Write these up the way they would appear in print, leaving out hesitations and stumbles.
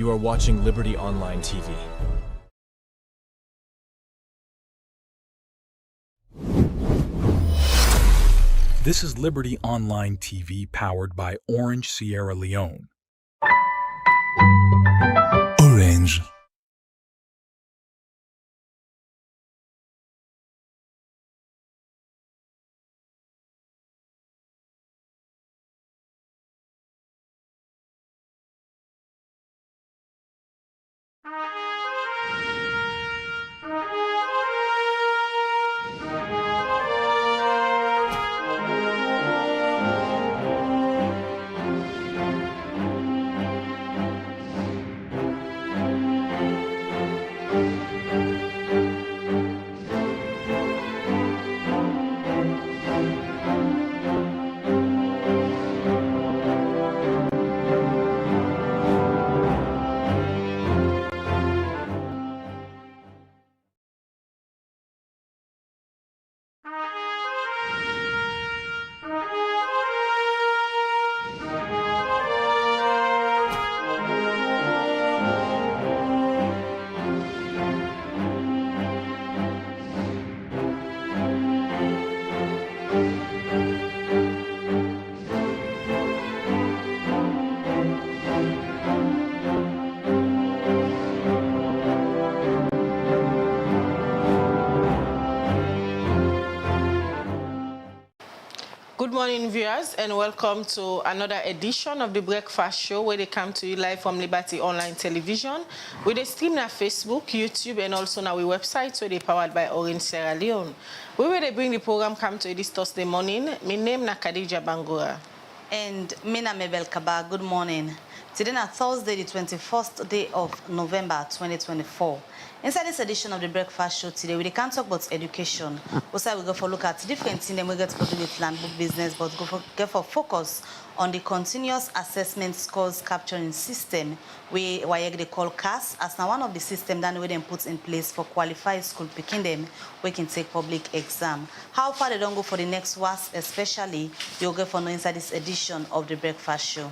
You are watching Liberty Online TV. This is Liberty Online TV powered by Orange Sierra Leone. Orange. Good morning, viewers, and welcome to another edition of the Breakfast Show, where they come to you live from Liberty Online Television. We stream on Facebook, YouTube, and also on our website, where they powered by Orange Sierra Leone. We will bring the program come to you this Thursday morning. My name is Khadija Bangura. And Mina Mabel Kaba, good morning. Today is Thursday, the 21st day of November 2024. Inside this edition of the Breakfast Show today, we can't talk about education. Also, we go for look at different things and we get to do with land book business, but go for focus on the continuous assessment scores capturing system, we WAEC they call CAS, as now one of the systems that we then put in place for qualified school picking them, we can take public exam. How far they don't go for the next WASSCE, especially, you'll go for no inside this edition of the Breakfast Show.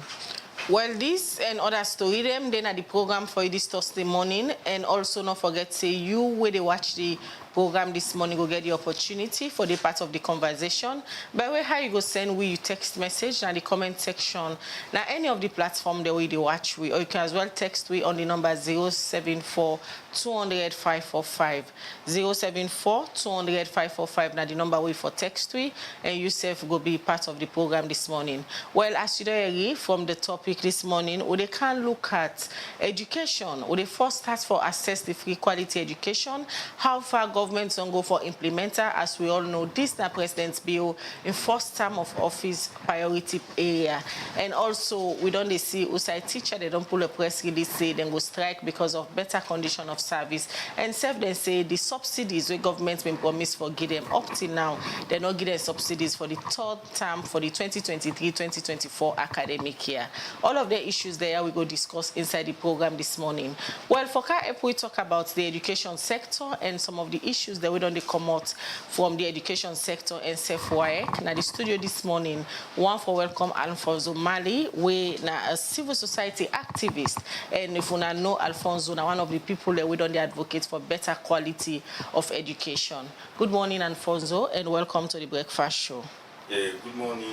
Well, this and other story them then at the program for this Thursday morning, and also not forget say you where they watch the program this morning will get the opportunity for the part of the conversation. By way how you go send we you text message in the comment section. Now any of the platform the way they watch we, or you can as well text we on the number 074 200 545 074 200 545. Now the number we for text we, and yourself go be part of the program this morning. Well, as you know from the topic this morning, we can look at education. We first start for assess the free quality education. How far governments don't go for implementer, as we all know, this is President's bill in first term of office priority area. And also we don't see outside teacher, they don't pull a press release say they go strike because of better condition of service. And self they say the subsidies where government's been promised for give them up till now, they're not getting subsidies for the third term for the 2023-2024 academic year. All of the issues there we go discuss inside the program this morning. Well, for CAEP, we talk about the education sector and some of the issues that we don't come out from the education sector and WAEC. Now the studio this morning, one for welcome Alfonso Mali, we now a civil society activist, and if we know Alfonso, now one of the people that we don't advocate for better quality of education. Good morning, Alfonso, and welcome to the Breakfast Show. Good morning.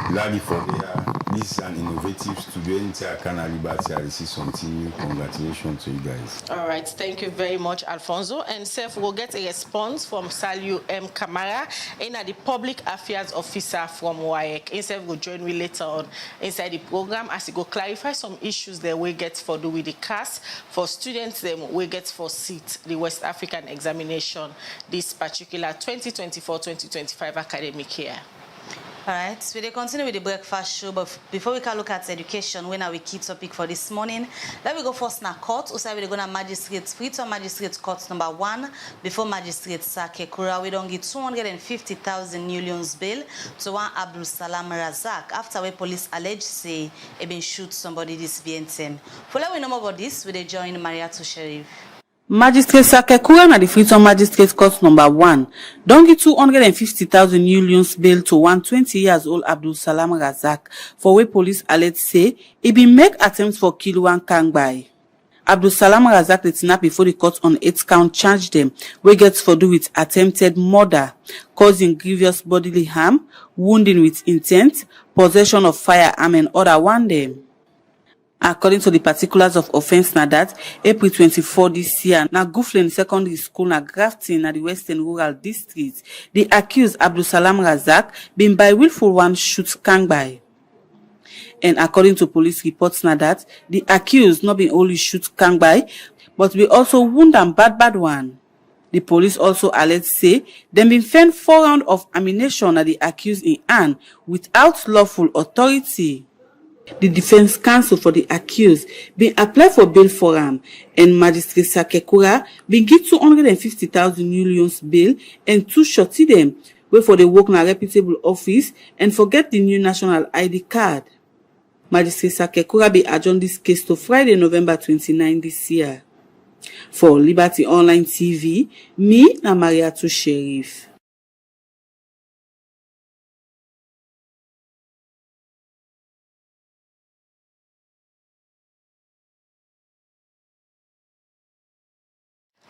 Glad for this is an innovative studio. Anytime I Liberty, I receive something new. Congratulations to you guys. All right, thank you very much, Alfonso. And Seth will get a response from Saliu M. Kamara, the public affairs officer from WAEC. And Seth will join me later on inside the program as he go clarify some issues that we get for do with the CAS for students. Them we get for seat the West African examination this particular 2024-2025 academic year. All right, so we continue with the Breakfast Show, but before we can look at education, when our key topic for this morning, let me go first now court. Also, we're going to magistrates, Freetown Magistrates Court number 1, before Magistrate Sake Kura, we don't get 250,000 millions bail to one Abdul Salam Razak after we police allege say he been shoot somebody this VNTM. For let we know more about this, we join Maria to Sheriff. Magistrate Sakekura na the Freetown Magistrate Court number 1 don give 250,000 new loans bail to one 20-year-old Abdul Salam Razak for wey police alert say he bin make attempts for kill one Kangbai. Abdul Salam Razak dey tinap before the court on 8 count charge dem wey get for do with attempted murder, causing grievous bodily harm, wounding with intent, possession of firearm and other one dem. According to the particulars of offence na that April 24 this year na Guflin Secondary School na Grafton na the Western Rural District, the accused Abdul Salam Razak bin by willful one shoot Kangbai. And according to police reports na that the accused not been only shoot Kangbai but be also wound am bad one. The police also alleged say dem been find 4 rounds of ammunition at the accused in hand without lawful authority. The defense counsel for the accused been apply for bail for him, and Magistrate Sakekura been give 250,000 new loans bail and 2 shorty them where for the work in a reputable office and forget the new national ID card. Magistrate Sakekura be adjourned this case to Friday, November 29 this year. For Liberty Online TV, me na Mariatu Sheriff.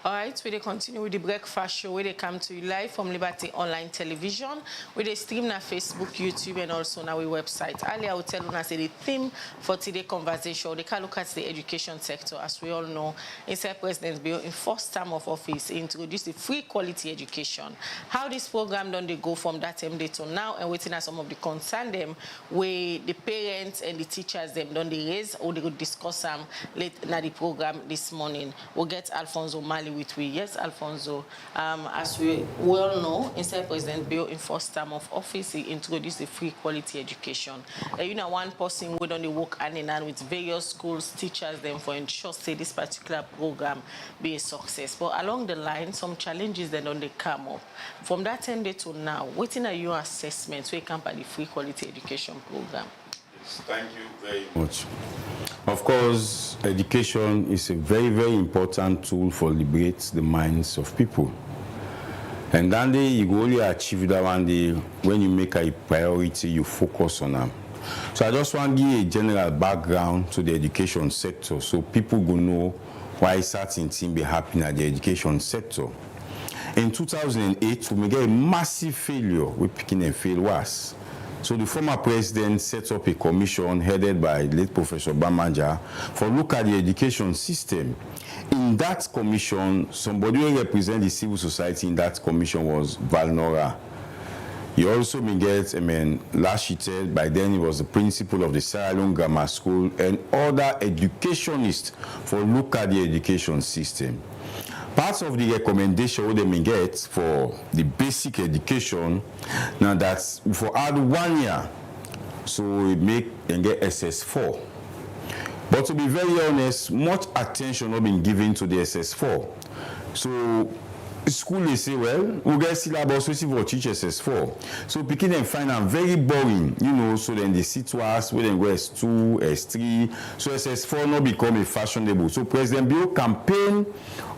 All right, we continue with the breakfast show where they come to you live from Liberty Online Television, where they stream on Facebook, YouTube, and also on our website. Earlier, I will tell you say the theme for today's conversation, they can look at the education sector. As we all know, inside President Bill, in first term of office, he introduced the free quality education. How this program done they go from that time to now, and waiting at some of the concern them, where the parents and the teachers them done they raise, or they could discuss them late in the program this morning. We'll get Alfonso Mali with we. Yes, Alfonso, as we well know, inside President Bill in first term of office, he introduced the free quality education. You know, one person would only work hand in hand with various schools, teachers, them for ensure say this particular program be a success. But along the line, some challenges then only come up. From that time to now, what are your assessments when it comes to the free quality education program? Thank you very much. Of course, education is a very, very important tool for liberate the minds of people. And then you will only achieve that one day when you make a priority, you focus on them. So I just want to give a general background to the education sector so people will know why certain things be happening at the education sector. In 2008, we get a massive failure with picking and fail WASSCE. So the former president set up a commission headed by late Professor Bamanja for look at the education system. In that commission, somebody who represent the civil society in that commission was Valnora. He also been get, Lashited, by then he was the principal of the Sierra Leone Grammar School, and other educationists for look at the education system. Part of the recommendation what they may get for the basic education, now that's for add 1 year, so we make and get SS4. But to be very honest, much attention not been given to the SS4. So school they say, well, we get syllabus we see for teach SS4. So picking and find them very boring, you know, so then they sit to us, we then go S2, S3, so SS4 not become a fashionable. So President Bill campaign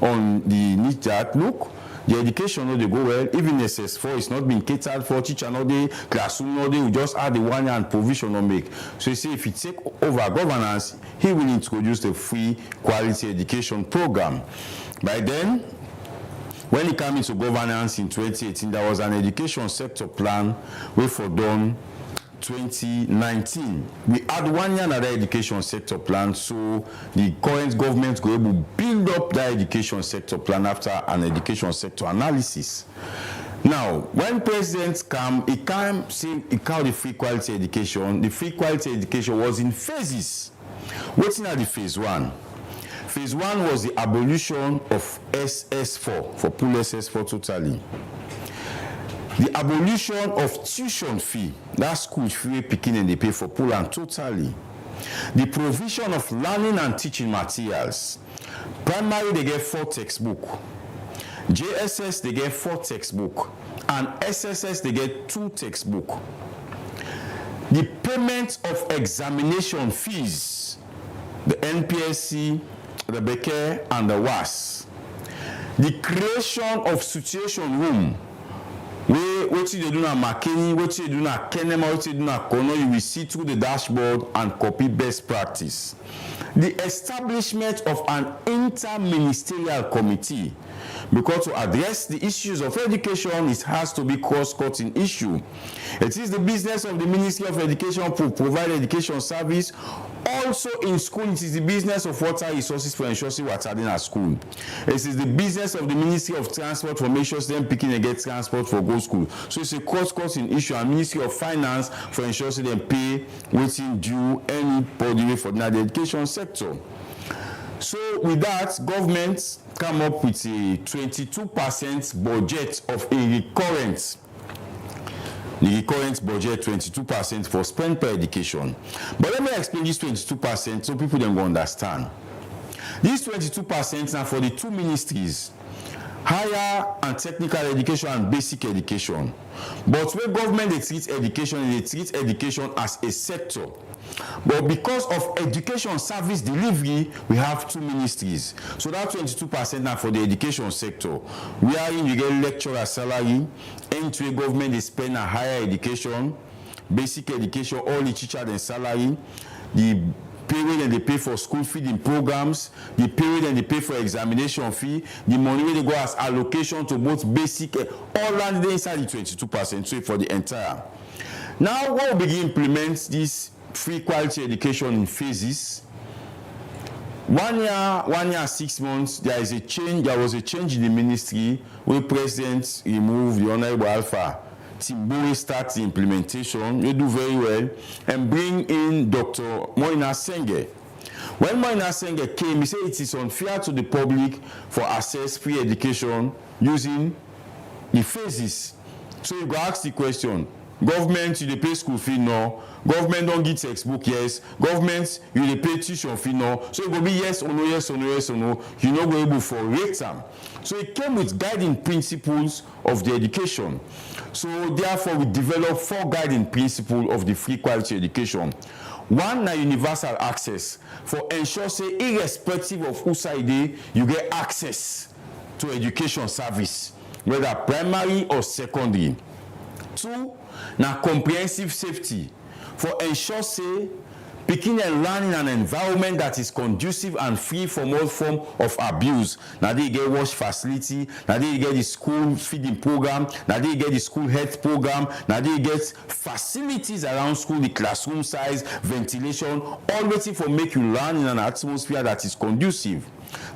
on the need that look, the education no they go well, even SS4 is not being catered for, teacher no day, classroom no day, we just add the 1 year and provision no make. So you see if he take over governance, he will introduce the free quality education program. By then, when he came into governance in 2018, there was an education sector plan we for done 2019. We had 1 year another education sector plan, so the current government will able to build up that education sector plan after an education sector analysis. Now, when presidents come, he can't say he called the free quality education. The free quality education was in phases. What's in the phase 1? Phase 1 was the abolition of SS4, for full SS4 totally. The abolition of tuition fee, that school fee picking and they pay for full and totally. The provision of learning and teaching materials. Primary, they get 4 textbooks. JSS, they get 4 textbooks. And SSS, they get 2 textbooks. The payment of examination fees, the NPSC, the Becker and the WASSCE, The creation of situation room, what you do na McKinney, what you do na Kenem, what you do na Kono, you will see through the dashboard and copy best practice. The establishment of an interministerial committee, because to address the issues of education, it has to be cross-cutting issue. It is the business of the Ministry of Education to provide education service. Also in school, it is the business of water resources for ensuring water in at school. It is the business of the Ministry of Transport for making sure them picking and get transport for go school. So it's a cross-cutting issue, and Ministry of Finance for ensuring them pay waiting due anybody for the education sector. So with that, government come up with a 22% budget of a recurrent. The recurrent budget 22% for spend per education. But let me explain this 22% so people then go understand. This 22% now for the two ministries, higher and technical education and basic education. But when government they treat education as a sector. But because of education service delivery, we have two ministries. So that 22% now for the education sector. Wherein you get lecturer salary, into a government they spend on higher education, basic education, all the teacher and salary, the period and they pay for school feeding programs, the period and they pay for examination fee, the money where they go as allocation to both basic, all landed inside the 22%, so for the entire. Now, when we begin implement this free quality education in phases, 1 year, 6 months, there was a change in the ministry where President removed the Honorable Alpha Timburi starts the implementation, they do very well, and bring in Dr. Moina Senge. When Moina Senge came, he said it is unfair to the public for access free education using the phases. So you go ask the question, government, you dey pay school fee no, government don't give textbook, yes, government, you dey pay tuition fee no, so it will be yes or no, yes or no, yes or no, you no go able for rate them. So it came with guiding principles of the education. So therefore we developed 4 guiding principles of the free quality education. One, na universal access, for ensure say irrespective of who side dey, you get access to education service, whether primary or secondary. 2, na comprehensive safety, for ensure say picking and learning an environment that is conducive and free from all form of abuse. Now they get wash facility, now they get the school feeding program, now they get the school health program, now they get facilities around school, the classroom size, ventilation, all waiting for make you learn in an atmosphere that is conducive.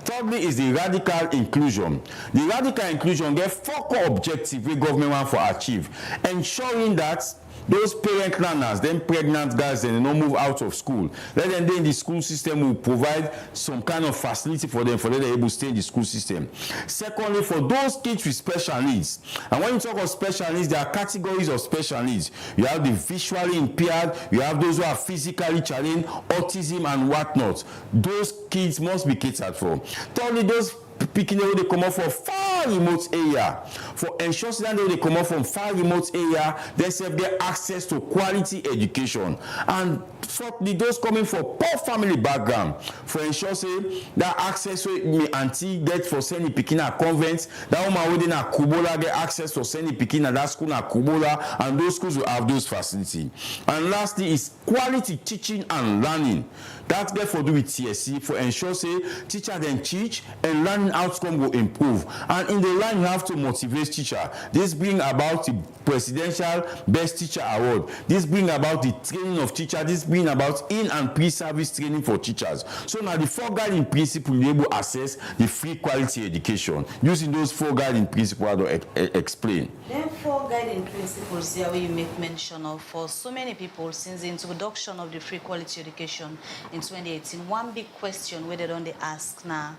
Thirdly is the radical inclusion. The radical inclusion get 4 core objectives we government want to achieve, ensuring that those parent learners, them pregnant guys, they don't move out of school. Let them then the school system will provide some kind of facility for them they're able to stay in the school system. Secondly, for those kids with special needs. And when you talk of special needs, there are categories of special needs. You have the visually impaired, you have those who are physically challenged, autism and whatnot. Those kids must be catered for. Thirdly, those picking away they come out from far remote area, for ensuring that they come out from far remote area, they get access to quality education. And fourthly, those coming from poor family background, for ensuring that access me auntie get for sending picking a convent, that woman within a Kubola get access for sending picking at that school at Kubola, and those schools will have those facilities. And lastly is quality teaching and learning. That therefore do with TSC for ensure say teacher then teach and learning outcome will improve. And in the line you have to motivate teacher. This bring about the presidential best teacher award. This bring about the training of teacher. This bring about in and pre-service training for teachers. So now the 4 guiding principles you able to access the free quality education. Using those 4 guiding principles I will explain. Then 4 guiding principles here where you make mention of for so many people since the introduction of the free quality education in 2018. One big question where they don't ask now,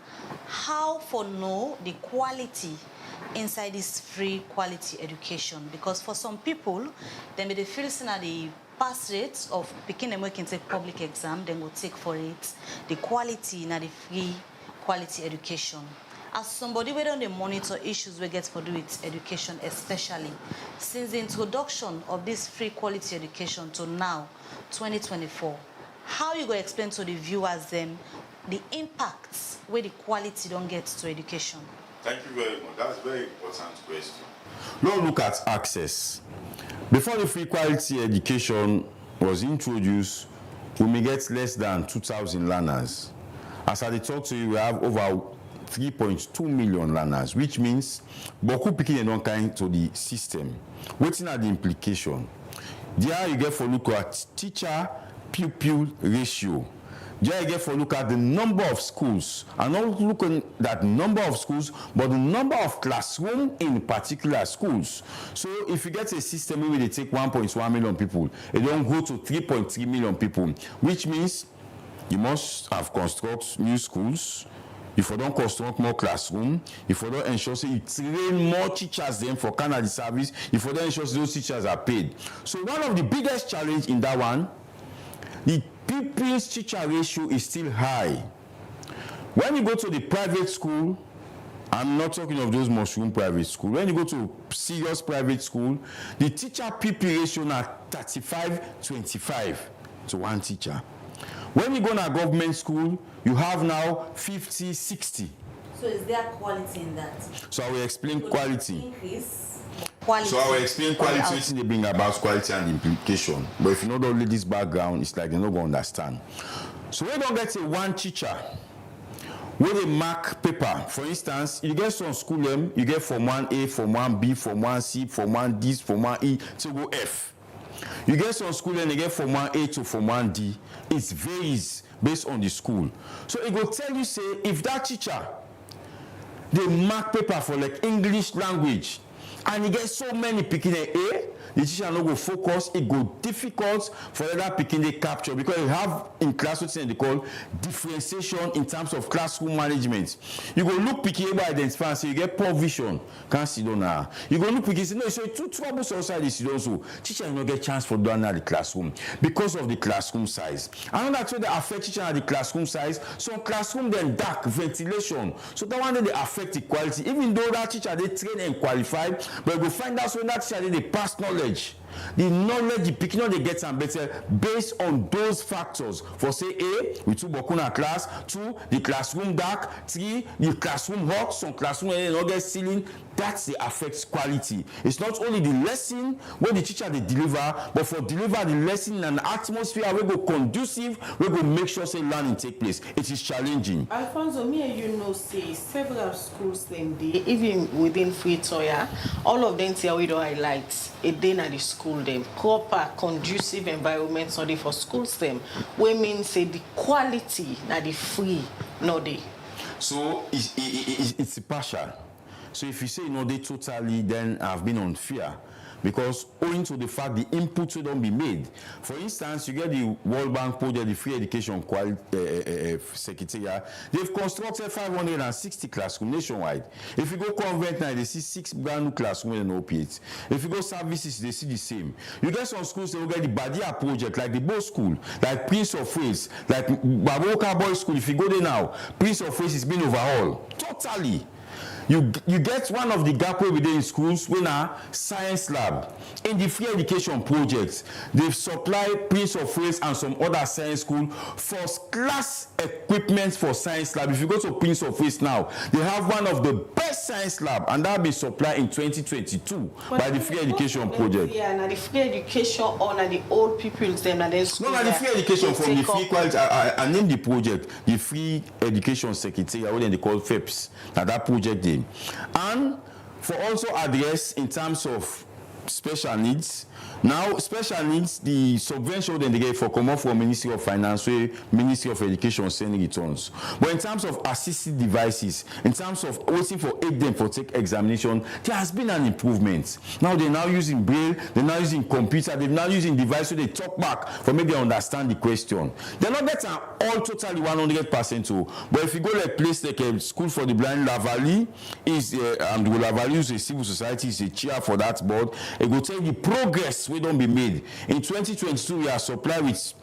how for know the quality inside this free quality education? Because for some people, they may feel that the pass rates of picking them can take public exam, then will take for it the quality in the free quality education. As somebody who don't monitor issues we get for do with education, especially since the introduction of this free quality education to now, 2024, how you go explain to the viewers them the impacts where the quality don't get to education? Thank you very much. That's a very important question. Now look at access. Before the free quality education was introduced, we may get less than 2,000 learners. As I talk to you, we have over 3.2 million learners, which means beaucoup picking and kind to the system. Waiting at the implication. There you get for look at teacher-pupil ratio. There you get for look at the number of schools, and not looking at that number of schools, but the number of classrooms in particular schools. So if you get a system where they take 1.1 million people, it don't go to 3.3 million people, which means you must have construct new schools. If you don't construct more classroom, if you don't ensure say you train more teachers then for Canada service, if you don't ensure those teachers are paid. So one of the biggest challenge in that one, the pupils teacher ratio is still high. When you go to the private school, I'm not talking of those mushroom private school. When you go to serious private school, the teacher pupil ratio is 35-25 to one teacher. When you go to a government school, you have now 50-60. So is there quality in that? So I will explain quality. Increase quality. So I will explain quality, what they bring about quality and implication. But if you know only this background, it's like they're not going to understand. So we don't get a one teacher where they mark paper. For instance, you get some school them, you get from 1A, from 1B, from 1C, from 1D, from 1E to go F. You get some school and they get from 1A to from 1D. It varies based on the school. So it will tell you, say, if that teacher, they mark paper for like English language, and you get so many picking an A, the teacher no go focus, it go difficult for that picking the capture, because you have in class what they call differentiation in terms of classroom management. You go look picking by identify and say you get poor vision, can't see down now. You go look picking say no, so two troubles outside the students, so teacher no get chance for doing the classroom because of the classroom size. Another thing that affect teacher at the classroom size, some classroom then dark ventilation, so that one they affect the quality. Even though that teacher they train and qualified, but you go find out when that teacher they pass knowledge. The knowledge the picking up they get some better based on those factors. For say A, we took Bokuna class, 2, the classroom dark, 3, the classroom hot, some classroom not get ceiling. That's the affects quality. It's not only the lesson where the teacher they deliver, but for deliver the lesson in an atmosphere we go conducive, we go make sure say learning take place. It is challenging. Alfonso, me and you know say several schools them day, even within Free-Toya, all of them say we don't highlight a day at the school them proper conducive environment so they for schools them. We mean say the quality na the free no day. So it's partial. So if you say no, they totally, then I've been unfair. Because owing to the fact the inputs will don't be made. For instance, you get the World Bank project, the Free Education Secretariat, they've constructed 560 classrooms nationwide. If you go convent now, they see 6 brand new classrooms and opiates. If you go services, they see the same. You get some schools, they will get the Badia project, like the Bo School, like Prince of Wales, like Baboka Boys School. If you go there now, Prince of Wales is being overhauled. Totally. You get one of the gap within in schools when a science lab. In the free education projects, they've supplied Prince of Wales and some other science school first class equipment for science lab. If you go to Prince of Wales now, they have one of the best science lab, and that will be supplied in 2022 by the free education project. Yeah, now the free education or now the old people them and then no, the free education from the free quality. I named the project the Free Education Secretariat, what they call FEPS. Now that project there. And for also address in terms of special needs. Now, special needs, the subvention then they get for come from Ministry of Finance, Ministry of Education sending returns. But in terms of assistive devices, in terms of waiting for aid them for take examination, there has been an improvement. Now they're now using braille, they're now using computer, they're now using device so they talk back for maybe understand the question. They're not getting all totally 100% too. But if you go like place like a school for the blind, Lavalley is and Lavalley is a civil society, is a chair for that board. It will tell you progress we don't be made. In 2022, we are supplied with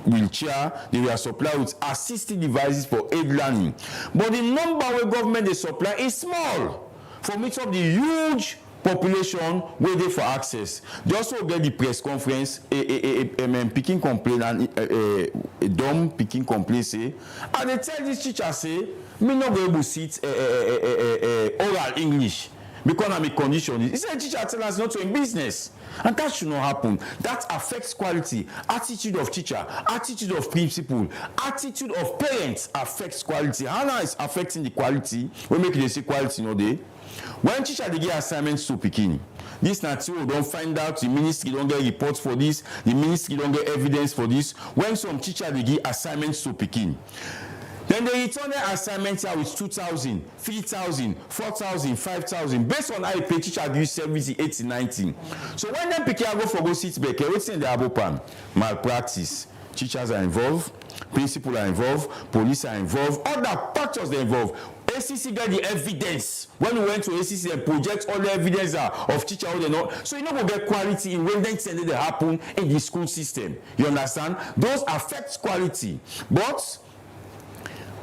wheelchair, they were supplied with assistive devices for aid learning. But the number where government they supply is small for meet up the huge population waiting for access. They also get the press conference, picking complaint and a dumb picking complaint say, and they tell this teacher say, me not be able to sit oral English because I'm a condition. He said teacher tell us not to in business. And that should not happen. That affects quality. Attitude of teacher, attitude of principal, attitude of parents affects quality. How now is affecting the quality? We make it say quality no day. When teacher they get assignments to Pekin, this natural don't find out, the ministry don't get reports for this, the ministry don't get evidence for this. When some teacher they get assignments to Pekin, then they return their assignments out with 2,000, 3,000, 4,000, 5,000, based on how you pay teacher do 70, 80, 90. So when them pick go for go sit back, everything in the abopam, malpractice, teachers are involved, principal are involved, police are involved, other factors are involved. ACC get the evidence. When we went to ACC and project all the evidence of teacher how they know. So you know we get quality in when things they happen in the school system. You understand? Those affect quality. But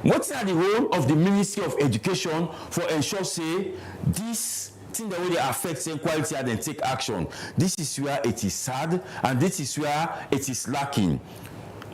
what's the role of the Ministry of Education for ensure say this thing that really affects quality and then take action? This is where it is sad and this is where it is lacking.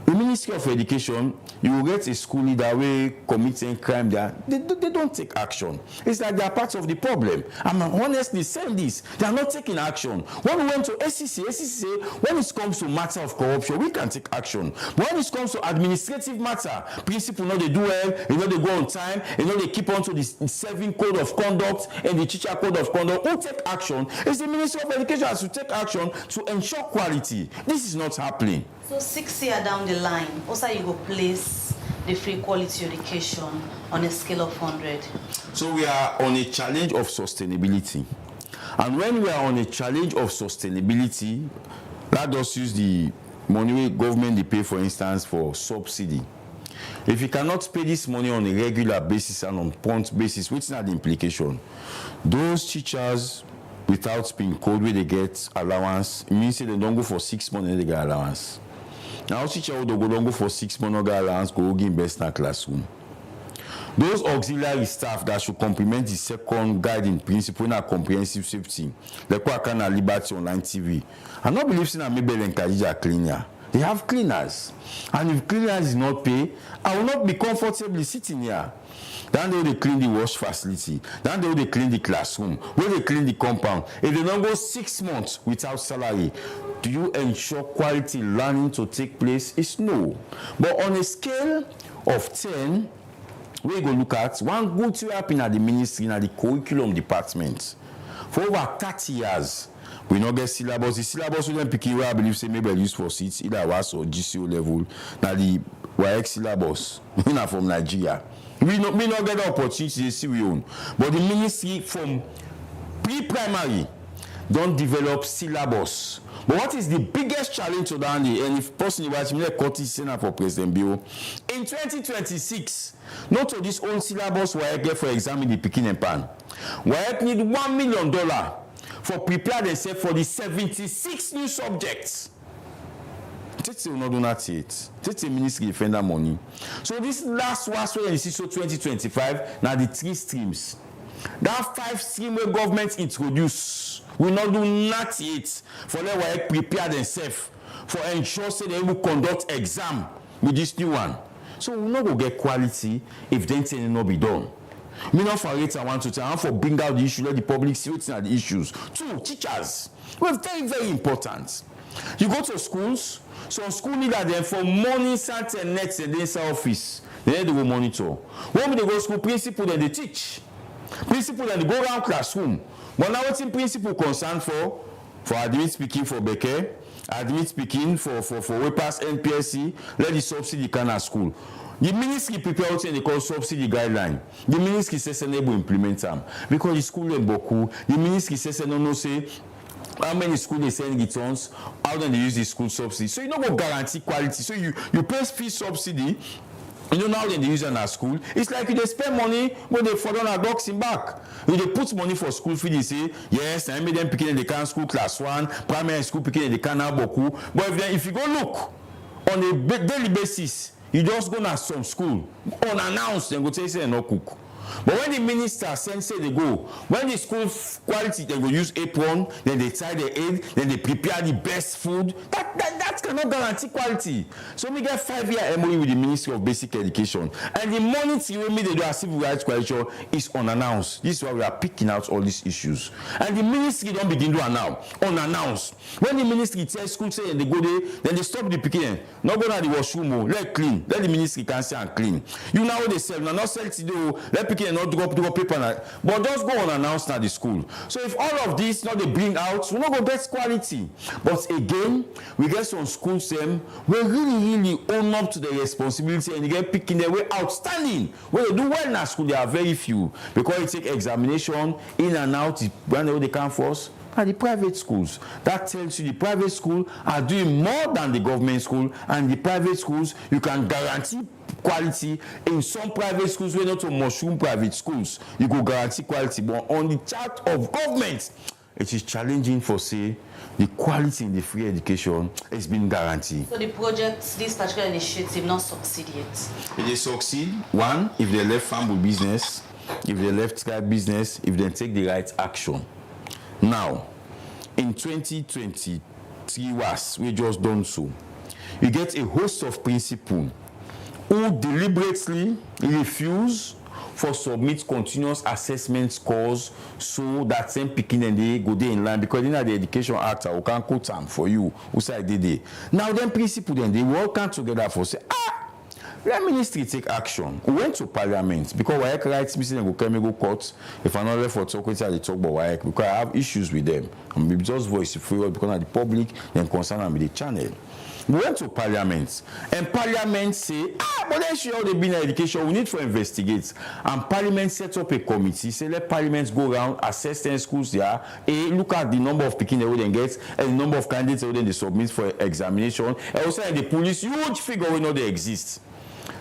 The Ministry of Education, you will get a school leader way committing crime there. They don't take action. It's like they are part of the problem. I'm honestly saying this. They are not taking action. When we went to ACC say when it comes to matter of corruption, we can take action. But when it comes to administrative matter, principal know they do well, you know they go on time, you know they keep on to the 7 code of conduct and the teacher code of conduct. Who take action? It's the Ministry of Education has to take action to ensure quality. This is not happening. So 6 years down the line, also you go place the free quality education on a scale of 100? So we are on a challenge of sustainability. And when we are on a challenge of sustainability, let us use the money government they pay, for instance, for subsidy. If you cannot pay this money on a regular basis and on prompt basis, which is not the implication? Those teachers without being code where they get allowance, it means they don't go for 6 months and they get allowance. Now, teacher who don't go for 6 months no allowance go give best in classroom. Those auxiliary staff that should complement the second guiding principle in a comprehensive safety, like what kind of Liberty Online TV. I don't believe in a Mabel and Khadija cleaner. They have cleaners. And if cleaners is not paid, I will not be comfortably sitting here. Then they clean the wash facility. Then they clean the classroom. When they clean the compound. If they don't go 6 months without salary, do you ensure quality learning to take place? It's no. But on a scale of 10, we go look at one good thing happening at the ministry and the curriculum department. For over 30 years, we not get syllabus. The syllabus we don't pick it where I believe say maybe used for seats, either WASSCE or GCO level. Now the WAEC syllabus, from Nigeria. We not get the opportunity to see we own. But the ministry from pre-primary don't develop syllabus. But what is the biggest challenge to that? And if personally watch me, Curtis Senna for President Bill in 2026, not to this old syllabus where I get for exam in the Pekin and Pan. Where I need $1 million for prepare themselves for the 76 new subjects. Tete will not do that yet. Tete ministry defender money. So this last was when you see so 2025 now the 3 streams. That 5 stream where government introduce will not do that yet for them where prepare themselves for ensure say they will conduct exam with this new one. So we not go get quality if then thing will not be done. Me not for rate I want to tell, I want for bring out the issue, let the public see what's the issues. 2, teachers. We're very, very important. You go to schools, some school leader then for morning, Saturday, and next and then office. Then they will monitor. When they go to school, principal then they teach. Principal then they go around classroom. But now what's in principal concerned for admin speaking for Beke, admin speaking for WAPAS, NPSC, let the subsidy can at school. The ministry prepare what they call subsidy guideline. The ministry says enable implement them because the school in Boku. The ministry says no say how many schools they send returns, how then they use the school subsidy. So you don't go guarantee quality. So you pay fee subsidy. You know now then they use it at school. It's like if they spend money when they fall on a boxing back. If they put money for school fee, they say yes, I made them picking in the can school class 1, primary school picking in the can Boku. But if you go look on a daily basis. You just go to some school, unannounced, and go say no cook. But when the minister say they go, when the school quality, they go use apron, then they tie the aid, then they prepare the best food. That cannot guarantee quality. So we get 5-year MOU with the Ministry of Basic Education. And the monitoring they do as civil rights coalition is unannounced. This is why we are picking out all these issues. And the ministry don't begin to announce, unannounced. When the ministry tells school say they go there, then they stop the picking. Not go to the washroom, let clean. Let the ministry cancel and clean. You know what they sell, now not sell today, let picking not drop paper. But just go unannounced at the school. So if all of this not they bring out, we're not going to get quality. But again, we get some schools them we really own up to the responsibility and they get picking their way outstanding. When they do well in our school, there are very few because they take examination in and out when they come for us. And the private schools, that tells you the private school are doing more than the government school, and the private schools you can guarantee quality. In some private schools, we're not to mushroom private schools, you go guarantee quality, but on the chart of government, it is challenging for say the quality in the free education has been guaranteed. So the project, this particular initiative, not succeed yet? If they succeed, one, if they left family business, if they left tribe business, if they take the right action. Now, in 2023 WASSCE, we just done so. You get a host of principals who deliberately refuse for submit continuous assessment scores so that same picking and they go there in line because in the Education Act, I can quote them for you who say did they. Now then principals then they all come together for say let ministry take action. We went to parliament because WAEC rights missing and go court. If I'm not left for talk with they talk about WAEC because I have issues with them. And maybe just voice free because of the public and concern and with the channel. We went to parliament and parliament say, but then should all the been education, we need to investigate. And parliament set up a committee, say let parliament go around, assess 10 schools there, look at the number of picking they would get and the number of candidates they submit for examination. And also the police huge figure we know they exist.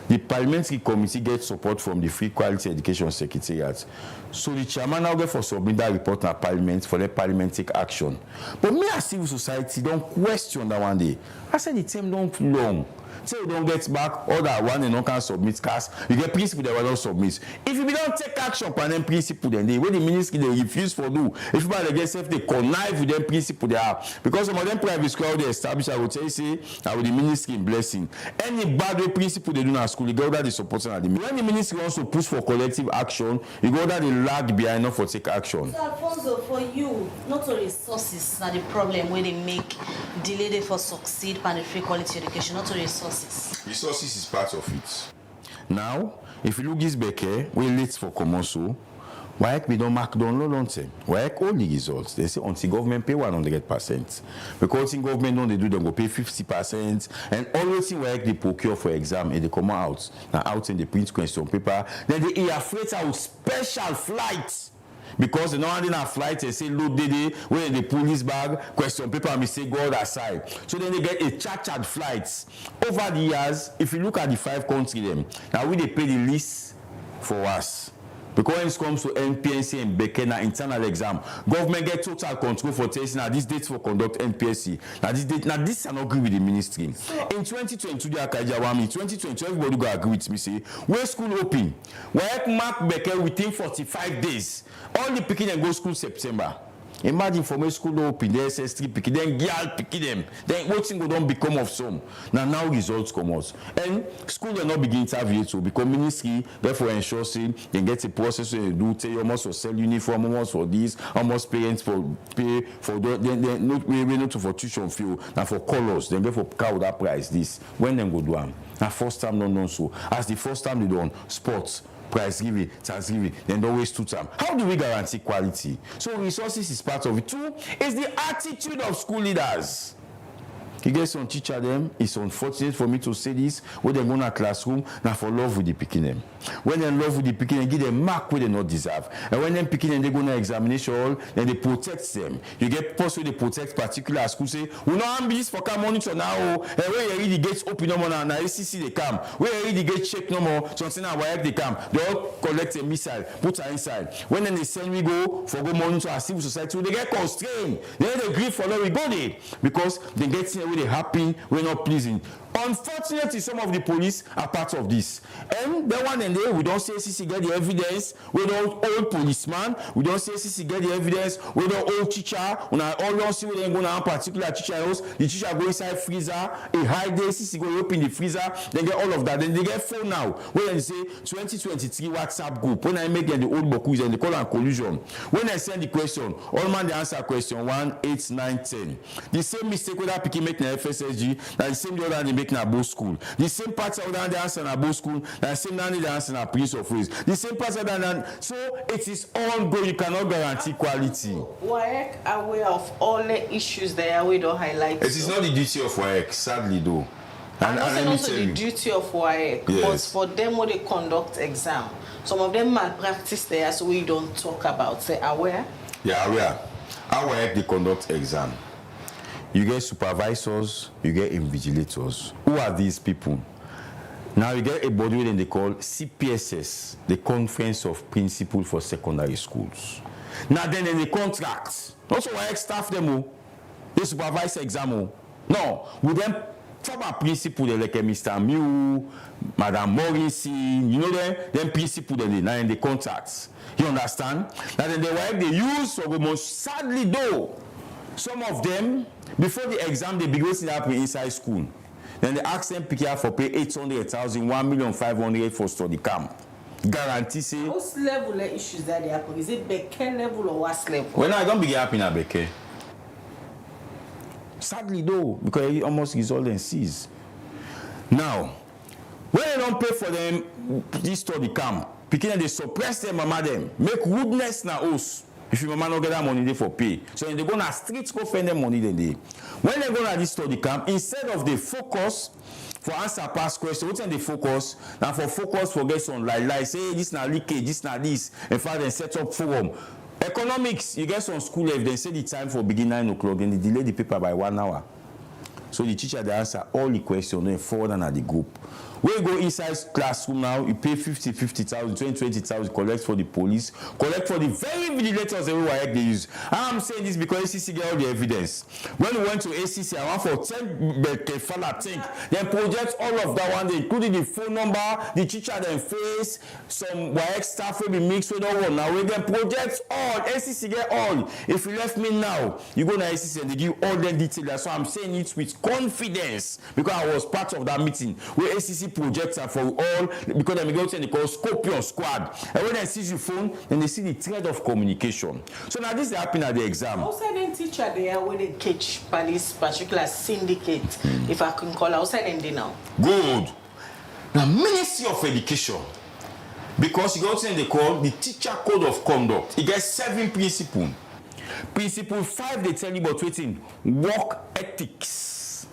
The parliamentary committee gets support from the Free Quality Education Secretariat. So the chairman now get for submit that report to parliament for let parliament take action. But me as civil society don't question that one day. I said the term don't long. Say you don't get back all that one and no can submit cast. You get principle that will not submit. If you don't take action on them principle, then when the ministry they refuse for do. If you get self they connive with them principle they are. Because some of them private school they establish, I will tell you say with the ministry in blessing. Any bad way principle they do in our school, you go that the supporting at the when the ministry wants to push for collective action, you go that they lag behind enough for take action. So Alfonso, for you, not all resources are the problem where they make delay they for succeed and the free quality education, not all resources. Resources is part of it. Now, if you look this Becker, we late for Komoso, WAEC we don't mark down low time. WAEC only results. They say until government pay 100%. Because in government don't they do them go pay 50%. And always in WAEC they procure for exam and they come out. Now out in the print question paper. Then they are afraid of special flights. Because they don't have a flight, they say load day when the police bag, question paper and we say go aside. So then they get a chartered flights. Over the years, if you look at the 5 countries them, now we they pay the least for us. Because when it comes to NPSC and Bekena internal exam, government get total control for testing. Now this date for conduct NPSC. Now this date, now this I not agree with the ministry. So, in 2022, the Akajawami, 2022, everybody go agree with me. Say where school open, where mark Beke within 45 days. All the picking and go school September. Imagine from a school open, the SS3 picking, then girl picking them, then what thing don't become of some. Now results come out. And school will not begin to interview to because ministry, therefore ensure say they get a process where they do tell you almost for sell uniform, almost for this, almost parents for pay for then not for tuition fee, now for colors, then get for car with that price this. When them go do them. Now first time don't know so. As the first time they do sports. Price giving, tax giving, then don't waste 2 times. How do we guarantee quality? So resources is part of it. 2 is the attitude of school leaders. You get some teacher them, it's unfortunate for me to say this, when they go in a classroom, now for love with the picking them. When they love with the picking them, give them mark where they not deserve. And when them picking them, they go in examination hall, then they protect them. You get post where they protect particular school say, we no ambitious for come monitor now, and when you read the gates open no more now, ACC they come. When you read the gates check no more, something now WAEC they come. They all collect a missile, put her inside. When then they send we go for go monitor our civil society, they get constrained. Then they agree for law we go there because they get where they happy, we're not pleasing. Unfortunately, some of the police are part of this. And then one and day, we don't say ACC get the evidence. We don't old policeman. We don't say ACC get the evidence. We don't old teacher. When I all don't see where they go now, particular teacher house, the teacher go inside freezer, a high day, ACC go open the freezer, then get all of that. Then they get phone now. When they say 2023 WhatsApp group, when I make them the old bokus and they call on collusion. When I send the question, all man they answer question 1, 8, 9, 10. The same mistake whether picking make na FSSG, that the same the other they make na both school. The same part of the answer na both school, that the same nanny the answer na Prince of Wales. The same part of the so it is ongoing. You cannot guarantee quality. WAEC aware of all the issues there we don't highlight. It is not the duty of WAEC, sadly though. And also the duty of WAEC, yes. But for them when they conduct exam, some of them malpractice there, so we don't talk about. Say aware? Yeah, aware. How WAEC they conduct exam. You get supervisors, you get invigilators. Who are these people? Now you get a body that they call CPSS, the Conference of Principals for Secondary Schools. Now then in the contract, also WAEC staff them, they supervise exam. No, with them former principal like Mr. Mew, Madam Morrison, you know them principal then in the contracts. You understand? Now then the WAEC they use for the most sadly though. Some of them, before the exam, they begin to happen inside school. Then they ask them pick for pay 800,000, 1,500,000 for study camp. Guarantee say. What level of issues that they happen? Is it Beke level or WASSCE level? Well, I don't begin happening at Beke. Sadly though, because it almost resolved and ceased. Now, when they don't pay for them this study camp, picking they suppress them, mama them, make rudeness na us. If your mama not get that money, they for pay. So when they go na streets, go find them money then they. When they go to this study camp, instead of the focus for answer past question, what they focus? Now for focus for get some like say this na leakage, this na this. In fact, they set up forum. Economics, you get some school if they say the time for begin 9 o'clock, then they delay the paper by 1 hour. So the teacher they answer all the questions, then forward and at the group. When you go inside classroom now, you pay 50,000, 20,000, collect for the police, collect for the very vigilators everywhere they use. I'm saying this because ACC get all the evidence. When we went to ACC, I went for 10 Kefala think, then project all of that one, including the phone number, the teacher then face, some WAEC staff will be mixed with all one. Now we then project all, ACC get all. If you left me now, you go to ACC and they give all the details. So I'm saying it with confidence because I was part of that meeting where ACC projector for all because they go to the call Scorpion Squad. And when they see your phone, then they see the thread of communication. So now this is happening at the exam. Outside the teacher there when they catch police particular syndicate, if I can call outside them now. Good. Now Ministry of Education, because you go to the call the teacher code of conduct. It gets 7 principles. Principle 5 they tell you about waiting work ethics,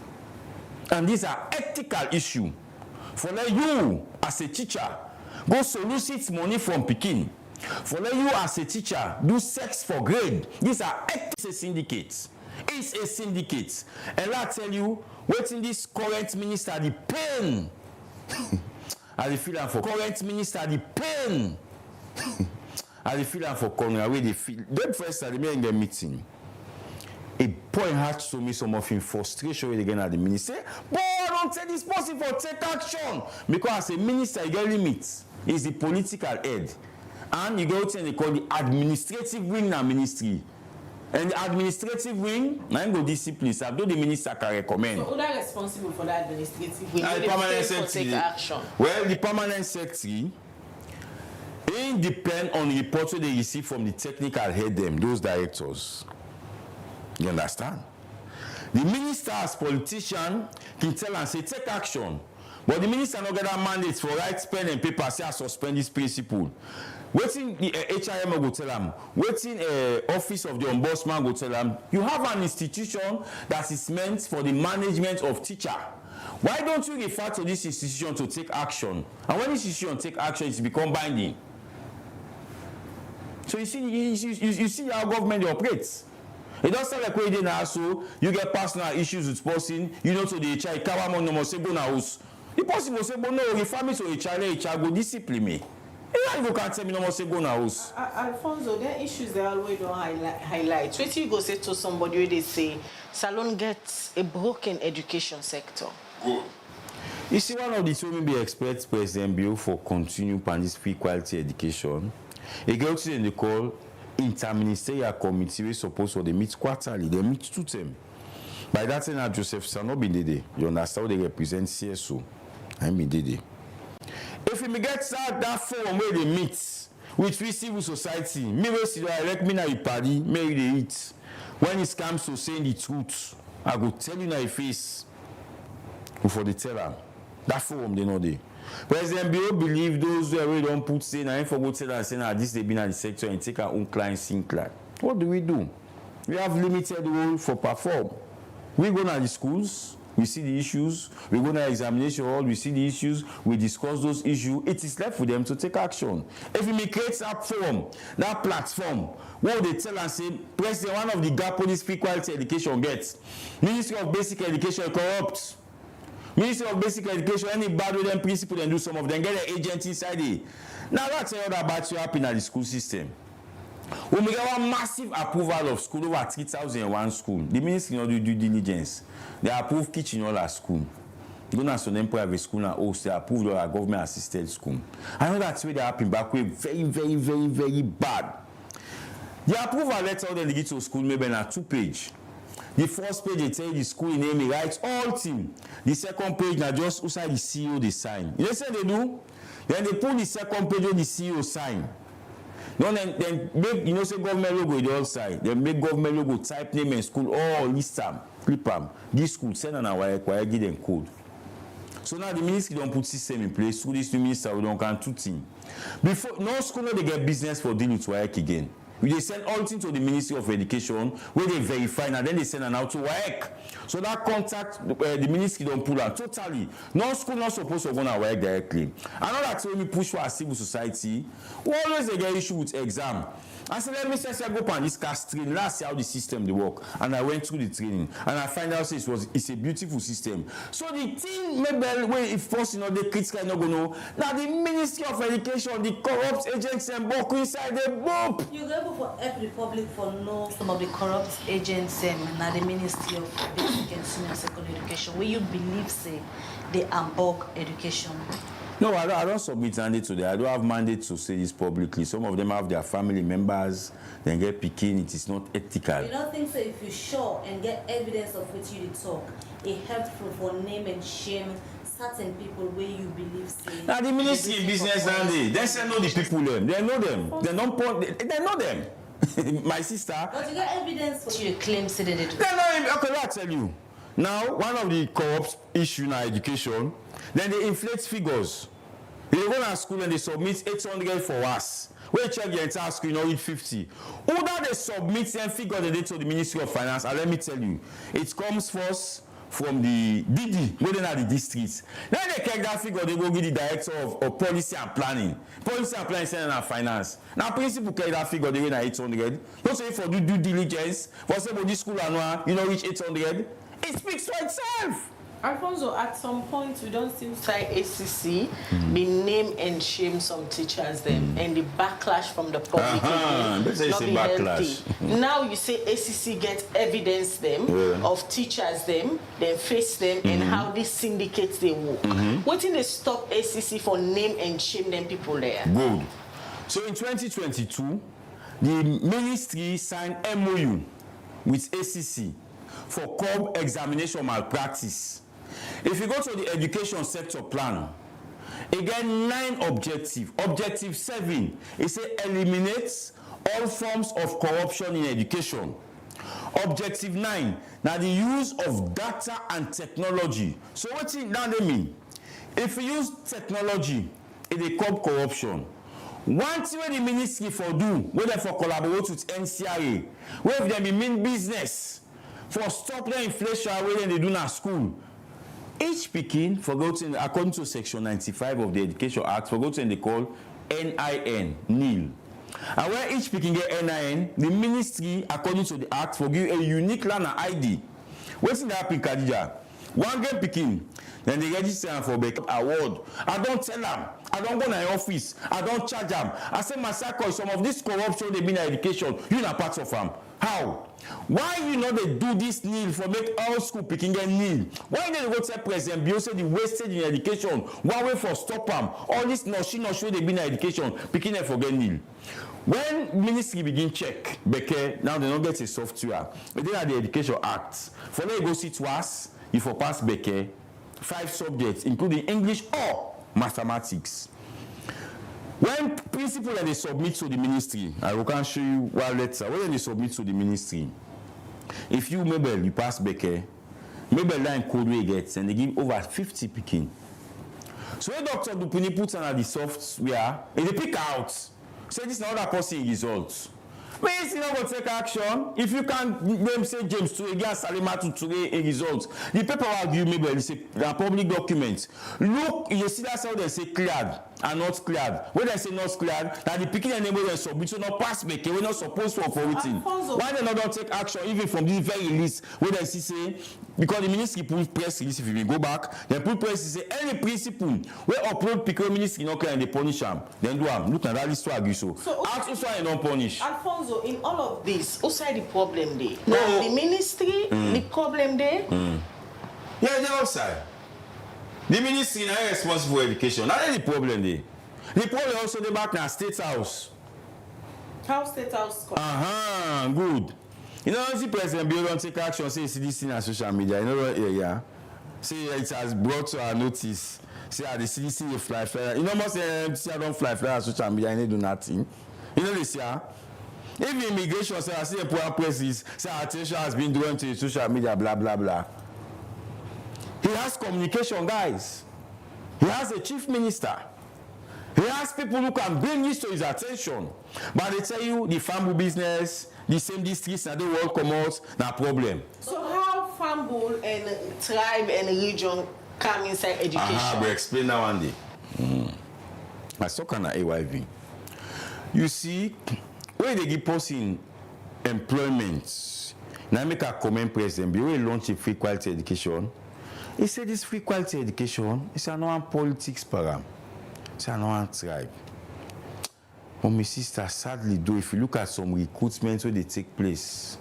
and these are ethical issues. For let you as a teacher go solicit money from Pekin. For let you as a teacher do sex for grade. These are ethics syndicates. It's a syndicate. And I tell you, waiting this current minister the pain. I feel for current minister the pain. I feel for corner where they feel. Them first at the meeting. A point had to me some of him frustration with again at the minister. But I don't say this person for take action. Because as a minister, you get limits. He's the political head. And you go to and they call the administrative wing na ministry. And the administrative wing, I go discipline. So though the minister can recommend. So who are responsible for that administrative wing? The permanent secretary. Take action. Well, the permanent secretary, it depends on the reports they receive from the technical head them, those directors. You understand? The minister as politician can tell and say take action. But the minister not get that mandate for write pen and paper say I suspend this principle. Waiting the HRM go tell them, waiting office of the ombudsman go tell them, you have an institution that is meant for the management of teacher. Why don't you refer to this institution to take action? And when this institution take action, it's become binding. So you see how government operates. It doesn't sound like when you now so you get personal issues with person, you know to the HR, Kawamon no more say go na house. The person will say, but no, refer me to HR go discipline me. You can't tell me no more say go na house. Alfonso, there are issues they always don't highlight. Wait till you go say to somebody where they say Salon gets a broken education sector. Good. You see, one of the two be experts President Bill for continue on this free quality education. It goes in the call interministerial committee we supposed to they meet quarterly, they meet 2 times. By that time, Joseph Sanobi did it. You understand how they represent CSO. I mean did it. If we get that forum where they meet with we civil society, me will see direct me na party, me they eat. When it comes to saying the truth, I go tell you na your face. For the teller. That forum they know they. President Bio believe those who really don't put say na for go tell and say this they been in the sector and take our own client client. What do? We have limited role for perform. We go to the schools, we see the issues, we go to the examination hall, we see the issues, we discuss those issues. It is left for them to take action. If we create that forum, that platform, what they tell and say, President, one of the gap police free quality education gets. Ministry of Basic Education corrupt. Ministry of Basic Education, any bad with them principle and do some of them, get an agent inside it. Now that's all about you happen at the school system. We make a massive approval of school over 3,001 school. The ministry not do due diligence. They approve kitchen all our school. Go na some private school and also they approved all our government assisted school. I know that's where they happen back way very, very, very, very bad. The approval letter then they get to school maybe na 2 page. The first page they tell you the school name, they write all team. The second page now just outside the CEO they sign. You know what they do? Then they put the second page where the CEO sign. No, then make, you know, say government logo the all side. Then make government logo, type name and school, all list them, clip them. This school send an WAEC, give them code. So now the ministry don't put system in place. So this new minister we don't can 2 things. Before no school no they get business for dealing with WAEC again. They send all things to the Ministry of Education where they verify and then they send an out to WAEC. So that contact the ministry don't pull out totally. No school not supposed to go on WAEC directly. I know that when we push for our civil society, we always they get issue with exam. I said, let me say I go on this cast training. Let's see how the system they work. And I went through the training and I find out it's a beautiful system. So the thing maybe if first you know the critical not gonna know now the Ministry of Education, the corrupt agents and book inside the book. You go for every public for know some of the corrupt agents now the Ministry of Basic and Senior Secondary Education where you believe say they unbug education. No, I don't submit mandate to them. I don't have mandate to say this publicly. Some of them have their family members, then get picking. It is not ethical. You don't think so if you show and get evidence of what you talk, it helpful for name and shame certain people where you believe say. Now the ministry in business and they say know the people them. They know them. They don't they know them. My sister. But you got evidence for you claim say they do. They know him. Okay, I'll tell you. Now, one of the corrupt issue in our education, then they inflate figures. They go to school and they submit 800 for us. When you check the entire school, you know, it's 50. Either they submit and figure the date to the Ministry of Finance, and let me tell you, it comes first from the DD, within the districts. Then they check that figure, they go give the director of policy and planning. Policy and planning send and finance. Now, principal check that figure, they win at 800. Don't say for due diligence, for say, this school and you know, reach 800. It speaks for itself. Alfonso, at some point, we don't seem like ACC be name and shame some teachers them, and the backlash from the public not be healthy. Now you say ACC get evidence them of teachers them, then face them, and how these syndicates they work. What in they stop ACC for name and shame them people there? Good. So in 2022, the ministry signed MOU with ACC for curb examination malpractice. If you go to the education sector plan, again 9 objectives. Objective 7, it says eliminates all forms of corruption in education. Objective 9, now the use of data and technology. So what does that mean? If we use technology, it will curb corruption. One thing the ministry for do, whether for collaborate with NCRA, where they mean business, for stop the inflation where they do in school. Each picking forgotten according to section 95 of the Education Act, forgotten they call NIN, NIL. And where each picking get NIN, the ministry, according to the act, forgive a unique learner ID. What's in the happen, Khadija? One get picking, then they register for a award. I don't tell them. I don't go to my office. I don't charge them. I say my circle, some of this corruption they been in education, you're not part of them. How? Why you not they do this nil for make all school picking get nil? Why they go tell President Bio say the wastage in education? One way for stop them. All this no show they be in education, picking them for get nil. When ministry begin check, Beke, now they don't get a software. But they are the Education Act. For them go see WASSCE, if for pass Beke, 5 subjects, including English or mathematics. When principal that they submit to the ministry, I can show you one letter. When they submit to the ministry, if you maybe you pass Beke, maybe line code we get, and they give over 50 picking. So when Dr. Dupini puts on the software, and they pick out, say this is not a causing results. But it's not going to take action. If you can't name say James to against Salima to a result, the paper will give maybe it's a public document. Look, you see that's how they say cleared and not cleared. When they say not cleared, that the picking and name will submit to not pass make, we're not supposed to for waiting. Why they not take action even from this very list where they say because the ministry put press release, if you go back, they put press release, say any principle where upload picker ministry not clear and they punish them. Then do them. Look at that list to agree so. Ask also and don't punish. Alfonso, in all of this, what's the problem there? No. The ministry, the problem there? Yeah, they're outside. The ministry is not responsible for education. Not any problem there. The problem also the back in State House. How State House? Good. You know, the President Bill don't take action, say this thing on social media. You know what area? Say it has brought to our notice. Say the CDC will fly. You know, most say don't fly on social media and they do nothing. You know this, yeah? If immigration say I see a poor places, say attention has been drawn to social media, blah blah blah. He has communication guys. He has a chief minister. He has people who can bring this to his attention. But they tell you the farm business, the same districts and the world come out, no problem. So how farm bull and tribe and region come inside education? We'll explain that one day. I saw kind of AYV. You see, when they give posting employment, now make a comment president, we will launch a free quality education. He said this free quality education is not politics program. It's not tribe. But my sister, sadly, though, if you look at some recruitments where they take place,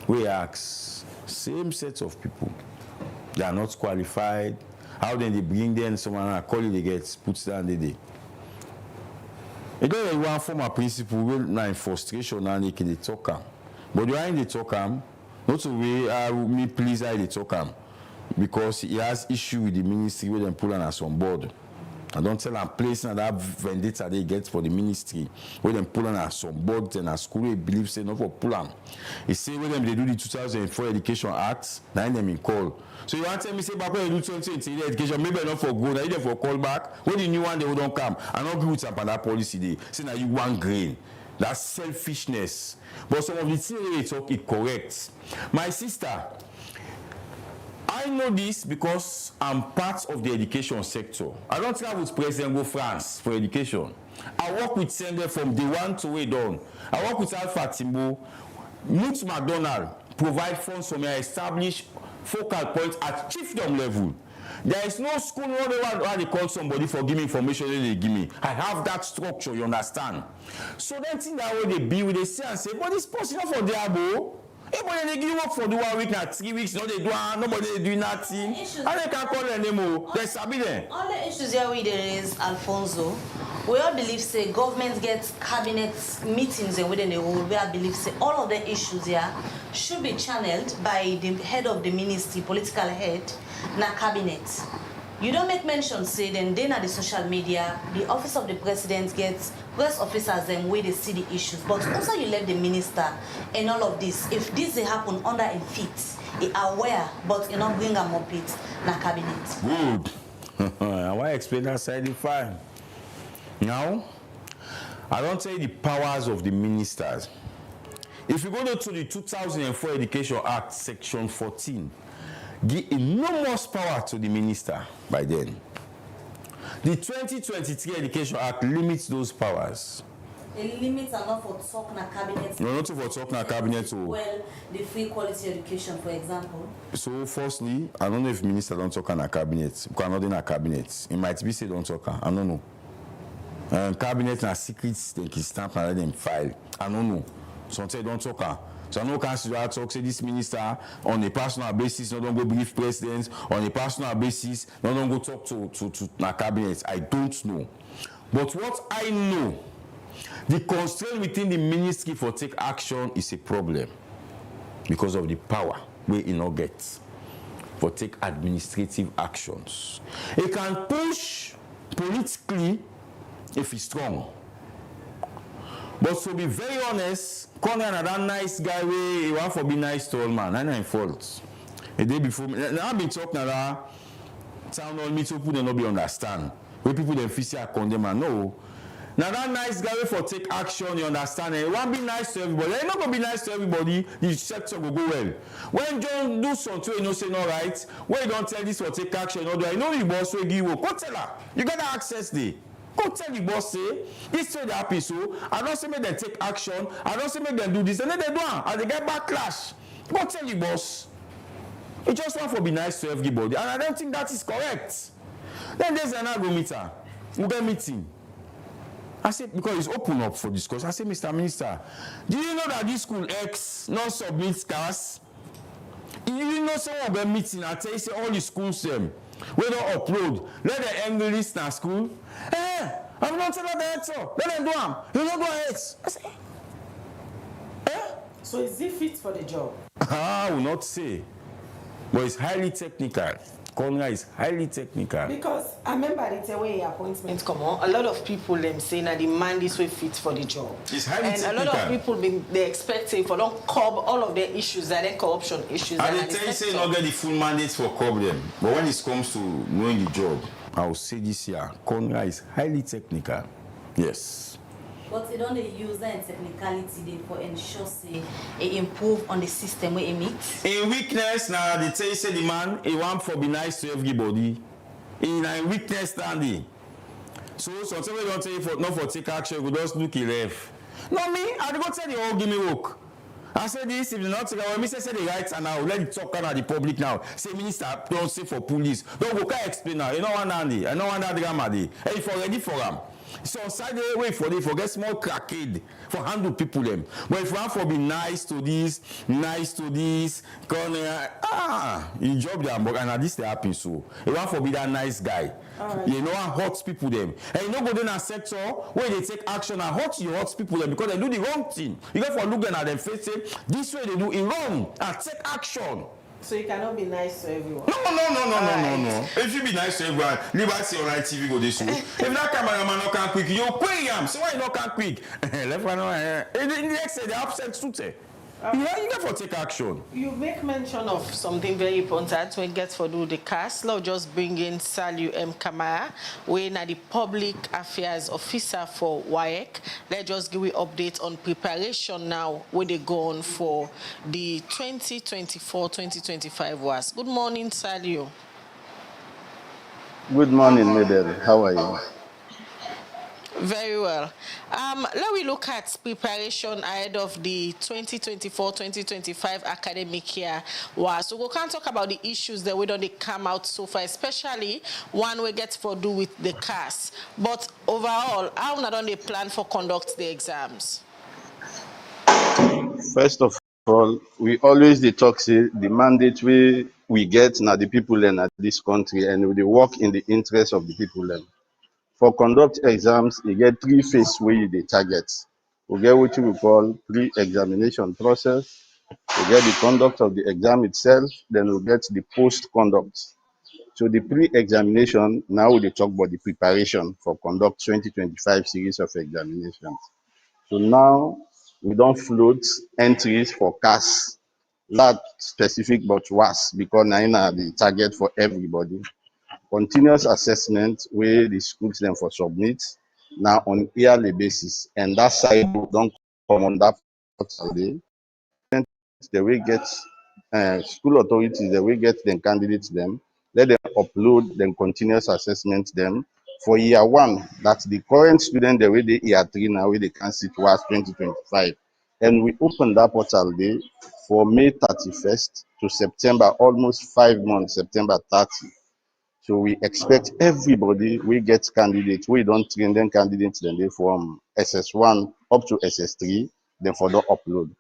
we ask same set of people. They are not qualified. How then they bring them someone and call it they get put down the day. Again, one former principal will now in frustration and they talk. But you are in the talk, not to way me please I the talk because he has issue with the ministry where they pull on us on board. I don't tell them placing that vendetta they get for the ministry where they pull on us on board and a school they believe say not for pull on. He say when them they do the 2004 Education Act, now them in call. So you want to tell me say back when you do 2020 education, maybe not for good, either for call back. When the new one they will don't come. I not agree with some that policy they say now you want grain. That's selfishness. But some of the things they talk is correct. My sister, I know this because I'm part of the education sector. I don't travel with President Go France for education. I work with Sender from day one to way down. I work with Alpha Timbo. Mutz McDonald provide funds for me. I establish focal points at chiefdom level. There is no school where they call somebody for giving information that they give me. I have that structure, you understand? So then think that way they be with they say and say, but it's possible for Diabo. Everybody they give work for the 1 week and 3 weeks, no they do nobody they do nothing. And they can call them anymore. They sabi them. All the issues here we there is Alfonso. We all believe say government gets cabinet meetings and within the whole we all believe say all of the issues here should be channeled by the head of the ministry, political head, na cabinet. You don't make mention say then at the social media, the office of the president gets press officers and where they see the issues. But also you left the minister and all of this. If this they happen under a feet, he aware, but you not bring them up it na cabinet. Good. I want to explain that side fine. Now, I don't say the powers of the ministers. If you go to the 2004 Education Act, Section 14, give enormous power to the minister by then. The 2023 Education Act limits those powers. The limits are not for talk na cabinet. No, not for talk na cabinet. Well, the free quality education, for example. So, firstly, I don't know if minister don't talk na cabinet. Because I'm not in a cabinet. It might be say don't talk. I don't know. Cabinet and secrets they can stamp and let them file. I don't know. Sometimes don't talk. So I know Councillor talk say this minister on a personal basis, not don't go brief presidents, on a personal basis, not don't go talk to my cabinet. I don't know. But what I know, the constraint within the ministry for take action is a problem because of the power we not get for take administrative actions. It can push politically if it's strong. But to be very honest, Conrad and that nice guy he want for be nice to all man. I'm not fault. A day before me, now I've been talking about town hall meet people they not be understand. Where people they feel say condemn and no. Now that nice guy for take action, you understand? And he want be nice to everybody. He's not gonna be nice to everybody. The sector will go well. When John do something, you know say no right. When you don't tell this for take action, you know, I know the boss will give you. Go tell her. You got access there. Go tell the boss say this way they happen so. I don't say make them take action. I don't say make them do this. And then they do it and they get backlash. Go tell the boss. You just want to be nice to everybody, and I don't think that is correct. Then there's an argument. We get meeting. I said, because it's open up for discussion. I said, Mr. Minister, do you know that this school X not submits cars? You know someone will be meeting and tell you say all the schools we don't upload. Let the English in school. I'm not telling that so. Let them do them. You don't do it. I say, So is it fit for the job? I will not say. But it's highly technical. Conrad is highly technical. Because I remember the way appointment come on, a lot of people them saying that the man this way fit for the job. It's highly and technical. A lot of people they expect if you don't curb all of the issues and then corruption issues. And they tell you say not get the full mandate for curb them. But when it comes to knowing the job, I will say this year, Conrad is highly technical. Yes. But you don't use that technicality for ensure say it improve on the system where it meets. In weakness now, they tell you say the man he want for be nice to everybody. In a weakness standing. So sometimes we don't tell you for not for take action, we just look it left. No me, I go tell you all give me work. I said this, if you not take away, Mr. say the rights and now let it talk about the public now. Say minister, don't say for police. Don't go can't explain now. You know one handy, I know one that drama day. Hey, for ready for them. So side the way for they forget small crackhead for handle people them. But if you want for be nice to this, you job them and this they happen so. You want for be that nice guy. Right. You know what hurts people them. And you know go in a sector where they take action and hurt people them because they do the wrong thing. You got for looking at them face say this way they do it wrong and take action. So you cannot be nice to everyone. No. If you be nice to everyone, Liberty Online TV go this way. If that cameraman not can quick, you quit him. So why you not can quick? Left one in the next day, they upset suit. Yeah, you got to take action. You make mention of something very important when get for do the cast. Let's just bring in Saliu M. Kamara, we are the public affairs officer for WAEC. Let's just give you update on preparation now where they go on for the 2024-2025 WASSCE. Good morning, Saliu. Good morning, Medel. How are you? Very well. Let we look at preparation ahead of the 2024-2025 academic year. So we can talk about the issues that we don't come out so far, especially one we get for do with the CAS. But overall, how not on they plan for conduct the exams? First of all, we always talk say the mandate we get now the people in this country and we work in the interest of the people then. For conduct exams, you get three phases where they target. We get what we call pre-examination process, we get the conduct of the exam itself, then we get the post-conduct. So the pre-examination, now we talk about the preparation for conduct 2025 series of examinations. So now we don't float entries for CAS, not specific but WASSCE, because now are the target for everybody. Continuous assessment where the schools then for submit now on yearly basis, and that side don't come on that Saturday. They will get school authorities, they will get them candidates them, let them upload them continuous assessment them for year one. That's the current student the way they year three now where they can sit WASSCE 2025. And we open that portal day for May 31st to September, almost 5 months, September 30. So we expect everybody we get candidates. We don't train them candidates then they from SS1 up to SS3, then for the upload.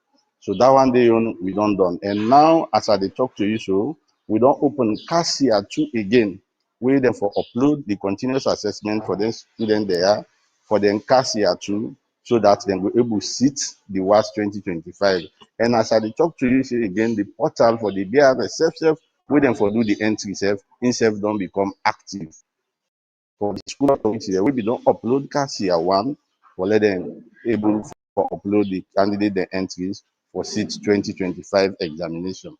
So that one day on we don't done. And now as I dey talk to you so, we don't open CASIA 2 again. We then for upload the continuous assessment for the student there for the CASIA 2 so that they will able to sit the WASSCE 2025. And as I dey talk to you say again, the portal for the BRS self we then for do the entry self don't become active. For the school authority, we don't upload CASIA 1 for let them able for upload the candidate the entries for seat 2025 examination.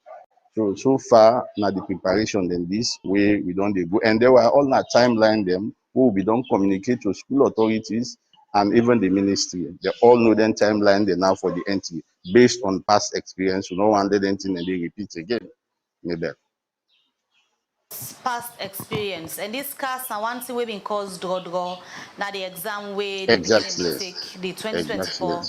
So far now the preparation then this way we don't go, and there were all that timeline them who we don't communicate to school authorities and even the ministry. They all know then timeline they now for the entry based on past experience. So no one did anything and they repeat again. Maybe. Past experience, and this cast now one thing we've been caused draw now the exam way the Exactly. take the 2024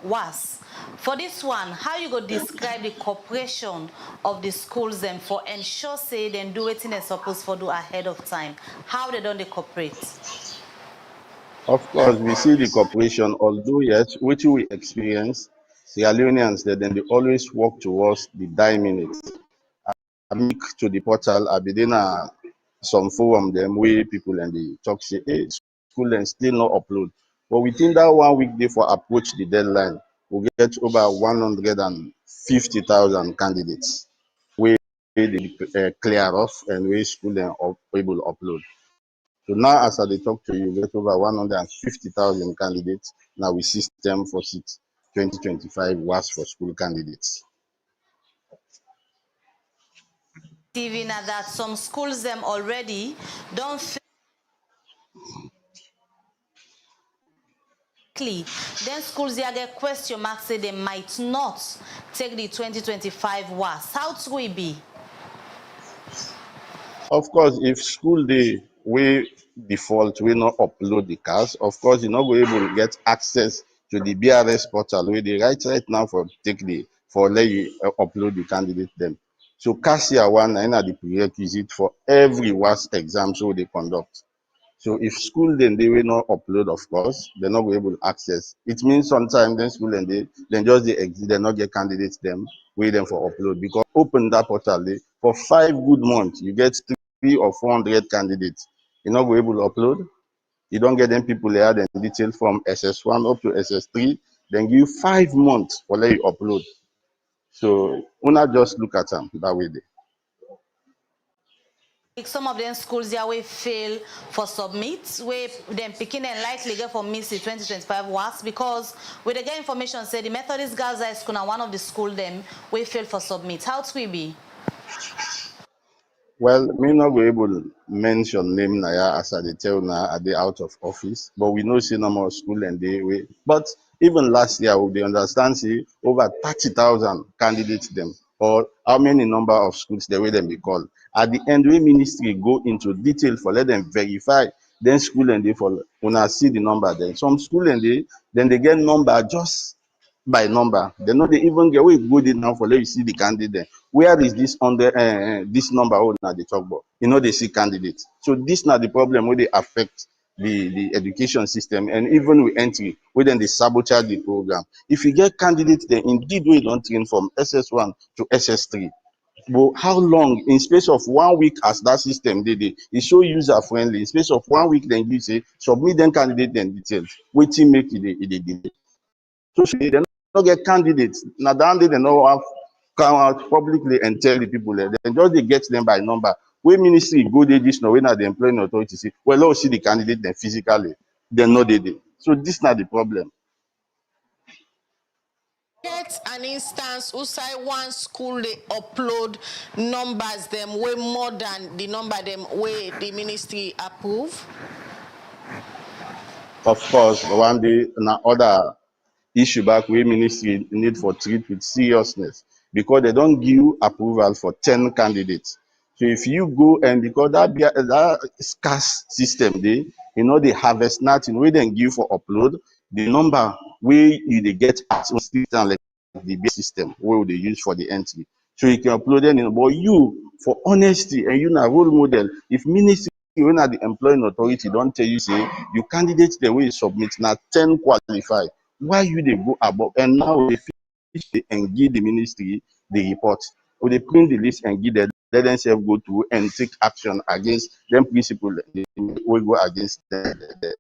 WASSCE. For this one, how you go describe the cooperation of the schools and for ensure say then do it in a supposed for do ahead of time? How they don't cooperate? Of course, we see the cooperation, although yet, which we experience, Sierra Leoneans, they always work towards the die minutes. I make to the portal, I be then some forum them where people and the talk say, hey, school and still not upload. But within that 1 week day for approach the deadline, we get over 150,000 candidates where they clear off and where school and able to upload. So now as I talk to you, we get over 150,000 candidates. Now we system for seat 2025 WASSCE for school candidates. TV now that some schools them already don't then schools here get question marks say they might not take the 2025 WASSCE. How will it be? Of course, if school day we default, we not upload the cars, of course, you're not going to be able to get access to the BRS portal where they right now for take the for let you upload the candidate them. So CASIA 1 is the prerequisite for every WASSCE exam so they conduct. So if school then they will not upload, of course, they're not able to access. It means sometimes then school and they then just they exit, they not get candidates them, wait them for upload. Because open that portal for 5 good months, you get 300 or 400 candidates. You're not able to upload. You don't get them people there, then details from SS1 up to SS3, then give you 5 months for let you upload. So una just look at them that way. Some of them schools there will fail for submit, where them picking and likely get for miss the 2025 WASSCE because with the get information say the Methodist Girls High School and one of the school them will fail for submit. How it will be? Well, me not be able to mention name Naya as I tell now are they out of office, but we know see no more school and they way. But even last year, we understand see over 30,000 candidates them, or how many number of schools they will them be called. At the end, we ministry go into detail for let them verify. Then school and they for when I see the number, then some school and they get number just by number. They know they even get we go there now for let you see the candidate. Where is this under this number? Oh, now they talk about. You know they see candidates. So this now the problem where they affect the education system and even with entry, where then they sabotage the program. If you get candidates, then indeed we don't train from SS1 to SS3. But how long in space of 1 week as that system did it's so user friendly in space of 1 week then you say submit them candidate then details waiting make it delay. So they don't get candidates. Now down they don't have come out publicly and tell the people there. Then just they get them by number. When ministry go there this now when the employing authority say, well, let's see the candidate then physically. They know they did. So this is not the problem. Get an instance outside one school they upload numbers them way more than the number them way the ministry approve. Of course, one day now other issue back where ministry need for treat with seriousness because they don't give approval for 10 candidates. So if you go and because that scarce system they they harvest nothing we then give for upload the number where you they get as like the base system where they use for the entry. So you can upload it, but you for honesty and you na role model if ministry when at the employing authority don't tell you say you candidates the way you submit now 10 qualify why you they go above and now they and give the ministry the report. We they print the list and give them, let themselves go through and take action against them principle. We go against the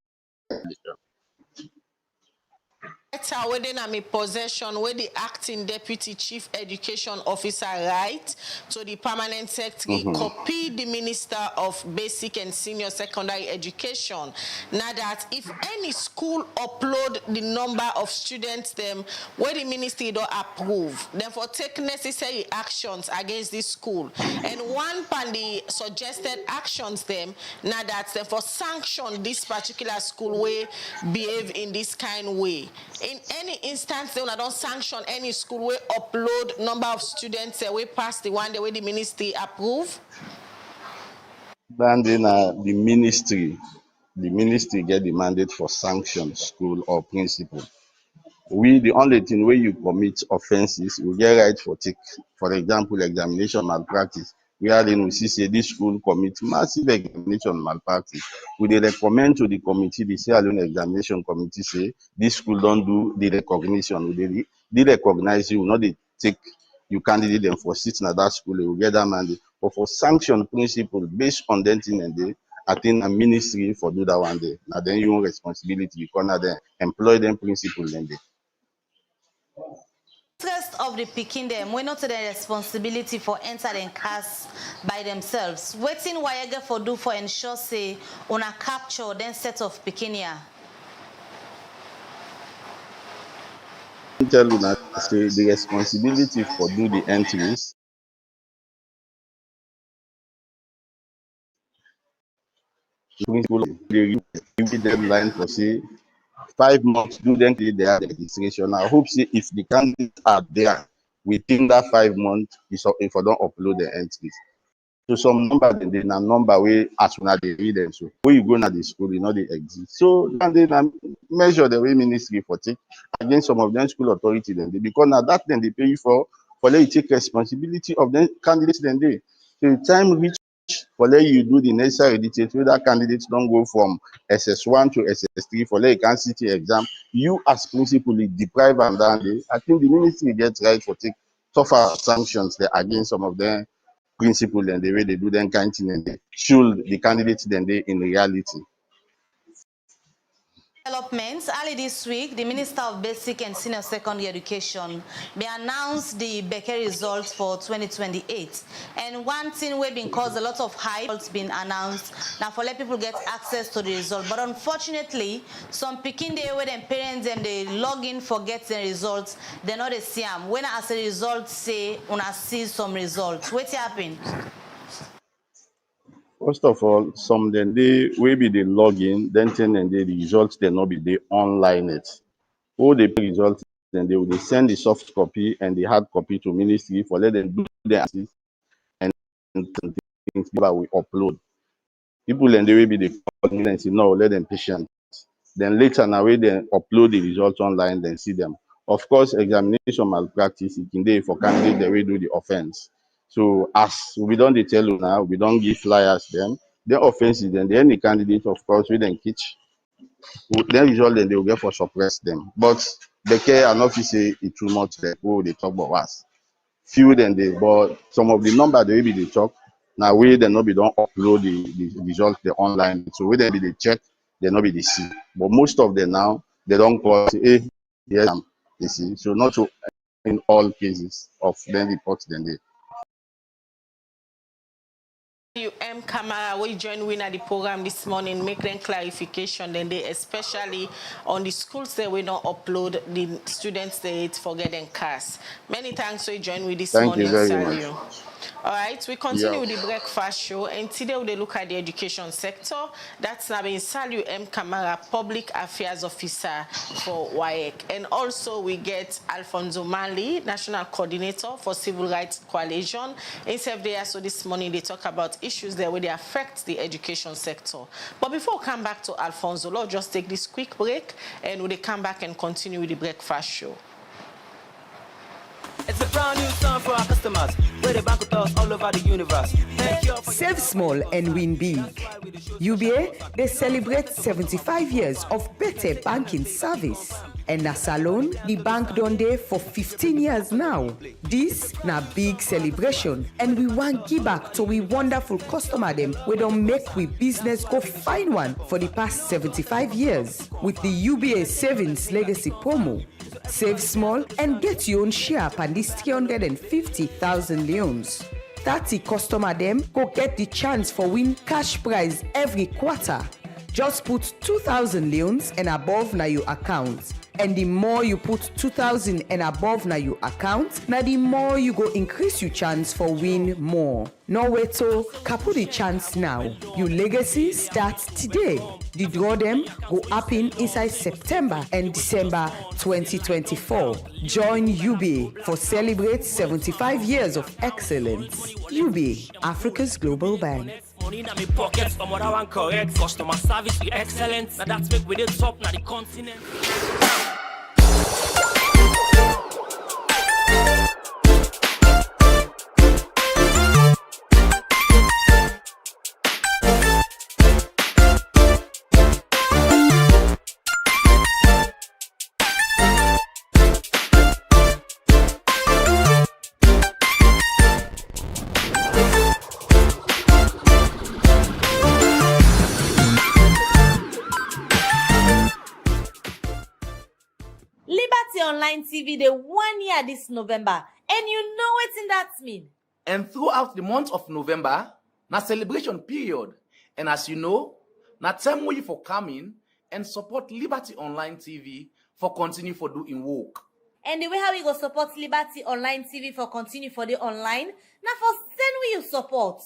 Letter within a possession where the acting deputy chief education officer write to the permanent secretary copy the minister of basic and senior secondary education. Now that if any school upload the number of students them where the ministry don't approve, therefore take necessary actions against this school. And one pan the suggested actions them now that therefore sanction this particular school way behave in this kind way. In any instance, they don't sanction any school where upload number of students way past the one the way the ministry approve. Then the ministry get the mandate for sanction school or principal. We the only thing where you commit offenses, we get right for take. For example, examination malpractice. Wherein we see this school commit massive examination malpractice. We they recommend to the committee, the Sierra Leone examination committee say this school don't do the recognition. They recognize you, not they take you candidate them for sitting at that school, you will get that mandate. But for sanction principle based on that thing and they I think a ministry for do that one day. Now then your responsibility, you can then employ them principle then they. Interest of the picking them, we not the responsibility for entering cars by themselves. Waiting WAEC for do for ensure say on a capture then set of picking here. Tell you that say the responsibility for do the entries. Principle they give the deadline for say 5 months do then create their registration. I hope say if the candidates are there within that 5 months, if I don't upload the entries. So some number then they na number way as soon as they read them. So when you go na the school, you know they exist. So and they measure the way ministry for take against some of them school authority then they, because now that then they pay you for let you take responsibility of the candidates then they. So the time reach for let you do the necessary details so that candidates don't go from SS1 to SS3 for let you can city exam. You as principal deprive them that day. I think the ministry gets right for take tougher sanctions there against some of them principle and the way they do them kind of thing and they should the candidates then they in reality. Developments. Early this week, the Minister of Basic and Senior Secondary Education may announce the Becker results for 2028. And one thing we've been caused a lot of hype has been announced now for let people get access to the result. But unfortunately, some picking day where them parents and they log in forget the results, they're not the same. When as a result say una see some results, what happened? First of all, some then they will be the login, then and the results they not be the online it. All the results then they will send the soft copy and the hard copy to ministry for let them do the assist and things that we upload. People then they will be the and say no, let them patient. Then later now we then upload the results online, then see them. Of course, examination malpractice, it can be for candidates that will do the offense. So as we don't tell you now, we don't give flyers them. The offenses then the any candidate, of course, we then catch. Then result then they will get for suppress them. But the care and office say it too much they talk about us. Few then they but some of the number they will be the talk. Now we then not be don't upload the result the online. So we then be the check, they not be the see. But most of them now they don't call say, hey, yes, they see. So not so in all cases of then reports then they. Camara, we join win at the program this morning, making clarification then they especially on the schools that we don't upload the students they forget and cast. Many thanks for join with this morning. Thank you very much. All right, we continue with the breakfast show, and today we look at the education sector. That's now been Salu M. Camara, Public Affairs Officer for WAEC. And also we get Alfonso Manley, National Coordinator for Civil Rights Coalition. In there, so this morning they talk about issues that where they affect the education sector. But before we come back to Alfonso, let's just take this quick break, and we'll come back and continue with the breakfast show. It's a brand new song for our customers. Where they bank with us all over the universe. Save small and win big. UBA, they celebrate 75 years of better banking service. And na salon, the bank done there for 15 years now. This na big celebration, and we want give back to we wonderful customer them. We don't make we business go find one for the past 75 years with the UBA Savings Legacy promo. Save small and get your own share upon this 350,000 leons. 30 customer them go get the chance for win cash prize every quarter. Just put 2,000 leons and above na your account. And the more you put 2,000 and above na your account, na the more you go increase your chance for win more. No wait to kapu the chance now. Your legacy starts today. The draw them go happen inside September and December 2024. Join UBA for celebrate 75 years of excellence. UBA, Africa's global bank. Money in my pockets, from what I want correct. Customer service with excellence. Now that's make we the top, now the continent. Online TV the 1 year this November, and you know what's in that mean. And throughout the month of November, na celebration period. And as you know, na time where you for coming and support Liberty Online TV for continue for doing work. And the way how we go support Liberty Online TV for continue for the online, na for send we you support.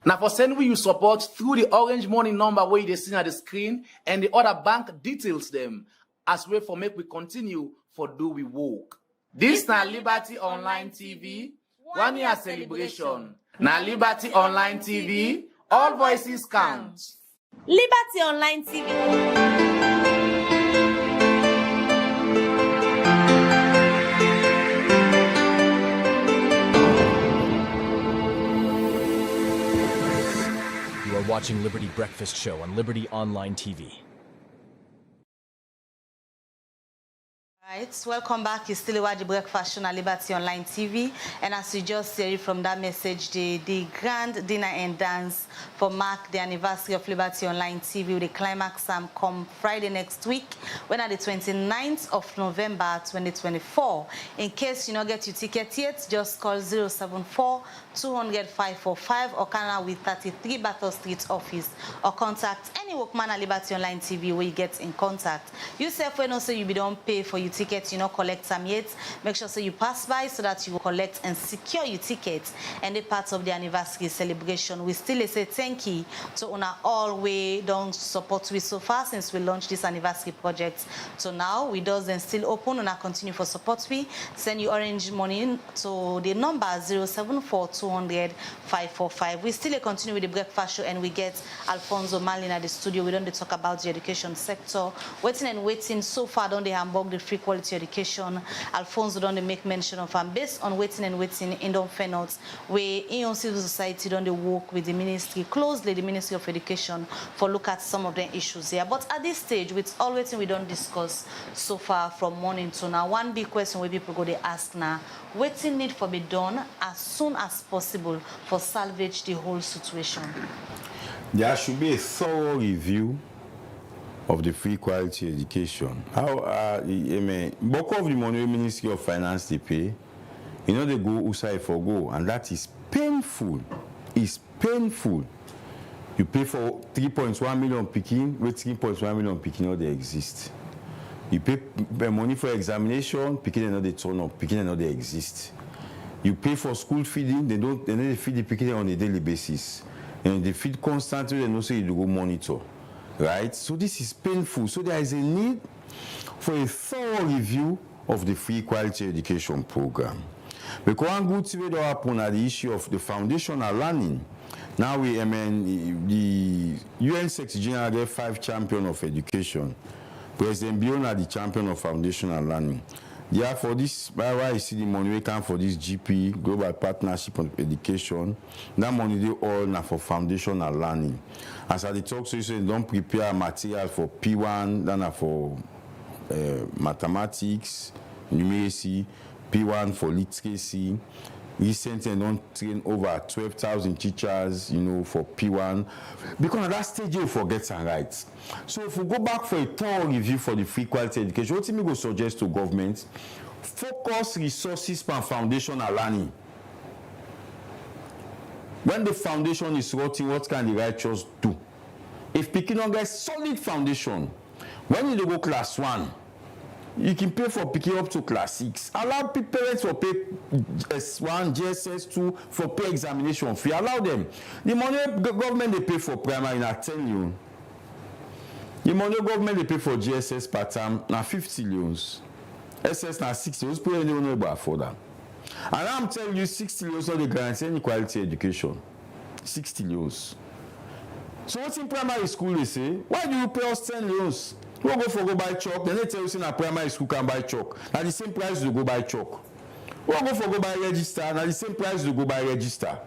Now for send we you support through the orange money number where you see on the screen and the other bank details them as way for make we continue for do we work. This na Liberty Online TV, 1 year celebration. Na Liberty Online TV, all voices count. Liberty Online TV. You are watching Liberty Breakfast Show on Liberty Online TV. Right, welcome back. You still watch the Breakfast Show on Liberty Online TV, and as you just heard from that message, the grand dinner and dance for mark the anniversary of Liberty Online TV with the climax come Friday next week, when at the 29th of November 2024. In case you not get your ticket yet, just call 074-200-545 or Canada with 33 Battle Street office, or contact any workman at Liberty Online TV where you get in contact. You self when also you be don't pay for your ticket, you know, collect some yet. Make sure so you pass by so that you will collect and secure your ticket and the part of the anniversary celebration. We still say thank you to una all way don't support we so far since we launched this anniversary project. So now we does then still open and continue for support. We send you orange money to the number 074-200-545. We still continue with the breakfast show, and we get Alfonso Malin at the studio. We don't talk about the education sector. Waiting and waiting so far don't they hamburg the free quality education. Alfonso don't they make mention of based on waiting and waiting in the notes where in civil society don't they work with the ministry closely, the Ministry of Education, for look at some of the issues here. But at this stage, with all waiting we don't discuss so far from morning to now, one big question where people go they ask now, waiting need for be done as soon as possible for salvage the whole situation. There should be a thorough review of the free quality education. How bulk of the money Ministry of Finance they pay, you know they go outside for go, and that is painful. It's painful. You pay for 3.1 million picking, with 3.1 million picking now they exist. You pay money for examination, picking another turn up, picking another exist. You pay for school feeding, they feed the picking on a daily basis. And they feed constantly, and also you go monitor. Right? So this is painful. So there is a need for a thorough review of the free quality education program. Because one good thing that happen at the issue of the foundational learning. Now the UN Secretary General get 5 champions of education. President Bion are the champion of foundational learning. Therefore, this why you see the money we come for this GP Global Partnership on Education. That money they all now for foundational learning. As I talk, so you say don't prepare material for P1, then for mathematics, numeracy, P1 for literacy. Recently, don't train over 12,000 teachers, for P1. Because at that stage, you forget and right. So if we go back for a thorough review for the free quality education, what we go suggest to government, focus resources on foundation and learning. When the foundation is rotting, what can the righteous do? If Pikin don't get solid foundation, when you go class 1, you can pay for Pikin up to class 6. Allow parents to pay S1, GSS2 for pay examination fee. Allow them. The money the government they pay for primary, I tell you. The money government they pay for GSS per term, now 50 loans. SS now 60 loans, parents don't know about for that. And I'm telling you, 60 loans not the guarantee any quality education. 60 loans. So what's in primary school they say? Why do you pay us 10 loans? You go buy chalk, then they tell you say na primary school can buy chalk. Now the same price you go buy chalk. You go buy register, now the same price you go buy register.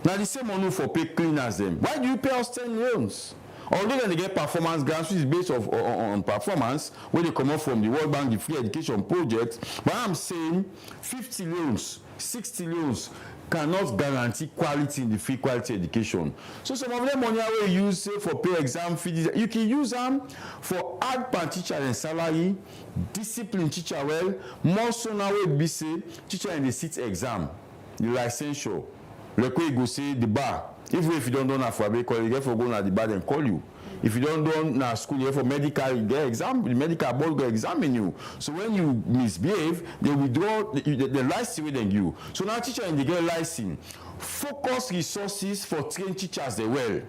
Now the same money for pay cleaners them. Why do you pay us 10 loans? Although then they get performance grants, which is based on performance, where they come up from the World Bank, the free education project. But I'm saying 50 loans, 60 loans cannot guarantee quality in the free quality education. So some of them money I will use say, for pay exam fees, you can use them for add per teacher and salary, discipline teacher well, more so now will be say teacher in the sit exam, the licensure. Like we go say the bar. If you don't know for a call, you get for going at the bar and call you. If you don't know na school, you get for medical, you get exam, the medical board will examine you. So when you misbehave, they withdraw the license with you. So now teacher in the get license. Focus resources for trained teachers they well.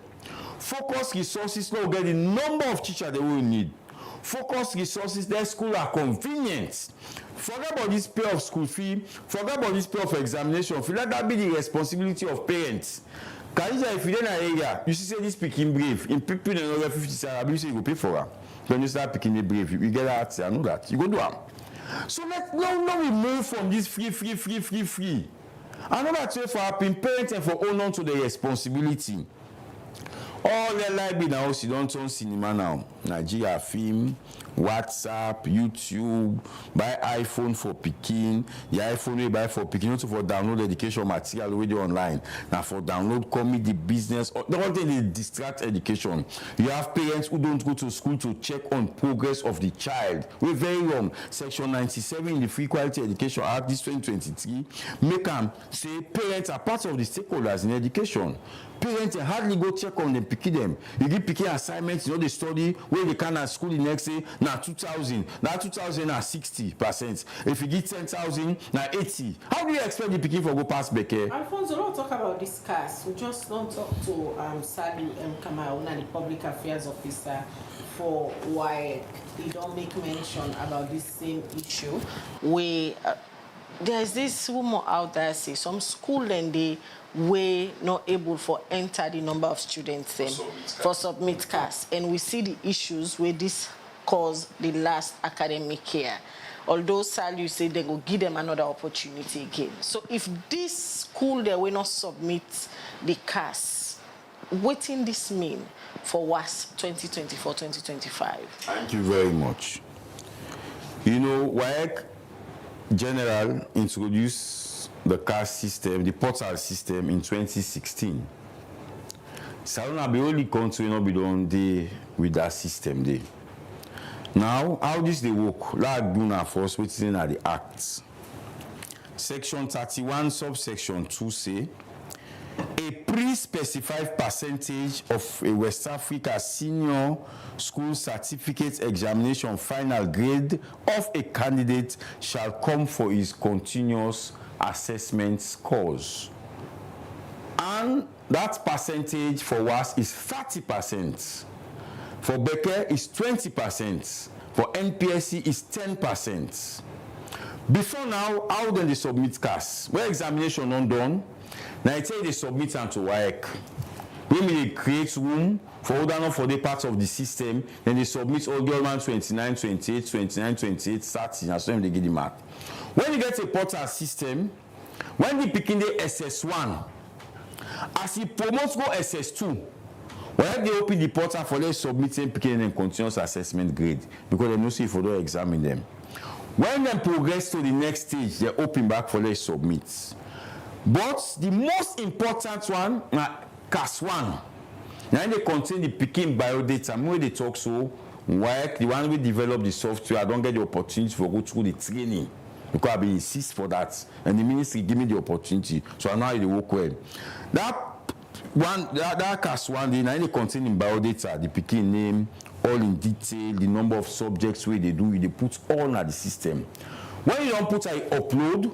Focus resources now get the number of teachers they will need. Focus resources, their school are convenient. Forget about this pay of school fee, forget about this pay of examination fee. Let that be the responsibility of parents. Because if you're in an area, you see this picking brave, in people in another 50 salary, you say you go pay for her. When you start picking the brave, you get that, I know that. You go do them. So now we move from this free. Another way for helping parents and for hold on to the responsibility. All their library now, she don't turn cinema now. Nigeria film, WhatsApp, YouTube, buy iPhone for Pikin. The iPhone we buy for Pikin, also for download education material already online. Now for download comedy business, the whole thing they distract education. You have parents who don't go to school to check on progress of the child. We're very wrong. Section 97 in the Free Quality Education Act, this 2023, make them say parents are part of the stakeholders in education. Parents hardly go check on them, pick them. You give picking assignments, they study where they can at school the next day, now 2,000. Now 2,000 are 60%. If you give 10,000, now 80. How do you expect the picking for go past Beke? Alfonso, don't talk about this cast. We just don't talk to Sally Kamauna, the public affairs officer for WAEC. They don't make mention about this same issue. There's this rumor out there say some school and they were not able for enter the number of students for submit class, and we see the issues where this caused the last academic year. Although Sal, you say they will give them another opportunity again. So if this school they will not submit the class, what in this mean for WASSCE 2024-2025? Thank you very much. You know, WAEC General introduced the caste system, the portal system in 2016. Salona be only country not be done there with that system there. Now, how this they work? Like do now first within at the Acts. Section 31, subsection 2 say a pre-specified percentage of a West Africa senior school certificate examination final grade of a candidate shall come for his continuous assessment scores. And that percentage for WASSCE is 30%. For Beke is 20%. For NPSC is 10%. Before now, how then they submit CAS? Where examination not done, now it's they submit them to WAEC. When they create room for other for the parts of the system, then they submit all the other 29, 28, 29, 28, 30, and so they get the mark. When you get a portal system, when they pick in the SS1, as he promotes go SS2, When they open the portal for them submitting picking and continuous assessment grade, because they know see for them examine them. When they progress to the next stage, they open back for them submit. But the most important one, CAS 1. Now they contain the picking biodata. When they talk so, WAEC, the one we develop the software, I don't get the opportunity to go through the training because I be insist for that, and the ministry give me the opportunity. So I know they work well. That CAS 1, they contain in biodata, the picking name, all in detail, the number of subjects where they do, they put all in the system. When you don't put I upload,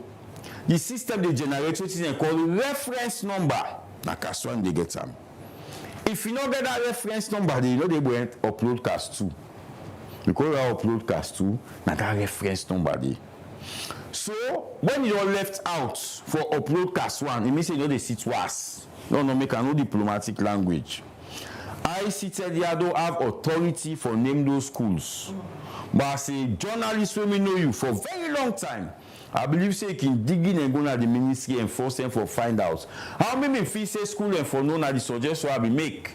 the system they generate what is called reference number. Now CAS 1 they get them. If you don't get that reference number, they know they will upload CAS 2. Because I upload CAS 2, now that reference number they. So when you're left out for upload CAS 1, it means you know they sit WASSCE. No, make no diplomatic language. I seated here don't have authority for name those schools. But as a journalist, when we know you for a very long time, I believe say you can dig in and go to the ministry and force them for find out. How many fees say school and for no na the suggestion I be make?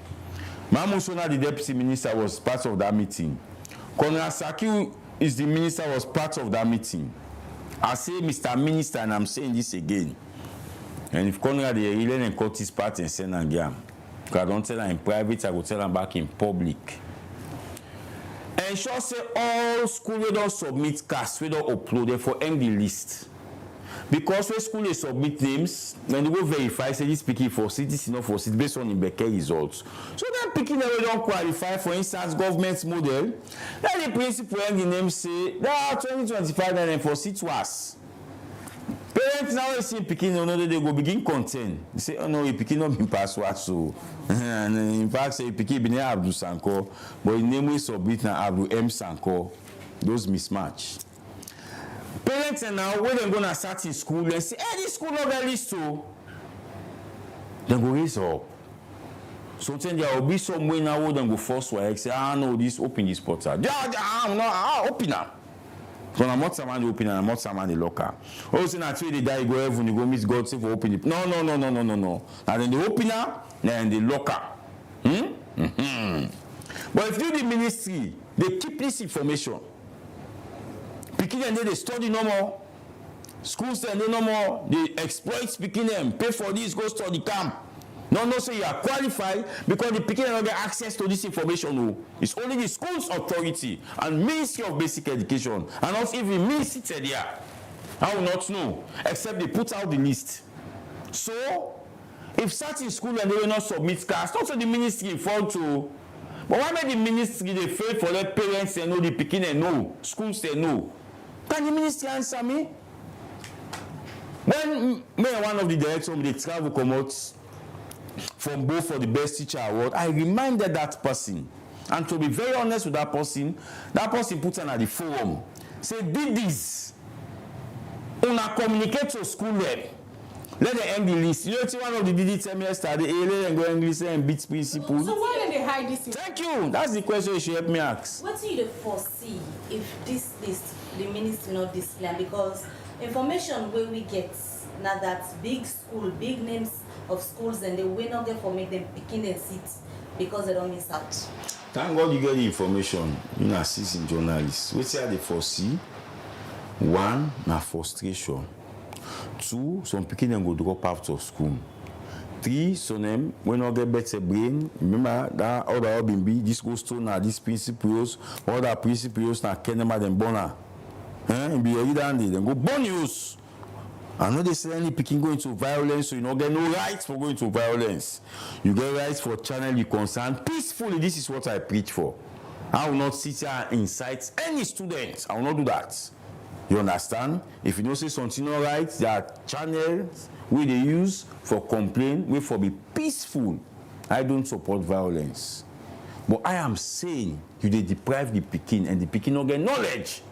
Mamusona, the deputy minister, was part of that meeting. Conrad Saki is the minister, was part of that meeting. I say Mr. Minister, and I'm saying this again. And if Conrad the Ellen and cut his part and send and gam, because I don't tell her in private, I will tell her back in public. Ensure say all school we don't submit CAS, we don't upload them for end the list. Because when school they submit names, when they go verify, say this picking for city, this is not for city, based on the Becker results. So then picking them we don't qualify, for instance, government model. Then the principal and the name say, that 2025 and for city was. Parents now see picking another they go begin contend. They say, oh no, you picking up in password so. And in fact, say picking been Abdul Sanko, but in name we submit now Abdul M Sanko. Those mismatch. Parents are now when they're gonna start in school and say, hey, this school not get list so. Then go raise up. Sometimes there will be some way now where they go force WAEC say, no, this open this portal. Yeah, open up. So I'm not someone the open and I'm not someone the locker. Also, not the die go heaven, you go miss God say for open it. No. Now then the opener, then the locker. But if you the ministry, they keep this information. Picking and they study no more. Schools they no more. They exploit speaking them, pay for this, go study camp. No, say you are qualified because the picking don't get access to this information. No. It's only the school's authority and Ministry of Basic Education and not even me seated here. I will not know, except they put out the list. So, if certain school and they will not submit CAS, not so the ministry informed to. But why make the ministry they fail for their parents and know the picking and know, schools they know? Can the ministry answer me? When one of the directors of the travel come out from both for the best teacher award, I reminded that person, and to be very honest with that person put on at the forum, say, did this, una communicate to school them, let them end the list. You know one of the DD tell me yesterday, let them go English and beat principles. So why did they hide this? Thank you. That's the question you should help me ask. What do you foresee if this list, the ministry not display? Because information where we get now that big school, big names of schools, and they will not get for make them picking and sit because they don't miss out. Thank God you get the information. You know, assistant journalists. We say they foresee. One, na frustration. Two, some picking them go drop out of school. Three, some them when not get better brain. Remember that other be this goes to now these principles, other principles na kenema them bona. Be a leader and then go bonus. I know they say any picking going to violence, so you don't get no rights for going to violence. You get rights for channel you concern peacefully. This is what I preach for. I will not sit here and incite any students. I will not do that. You understand? If you don't say something all right, there are channels where they use for complaint, where for be peaceful. I don't support violence. But I am saying you they deprive the picking and the picking don't get knowledge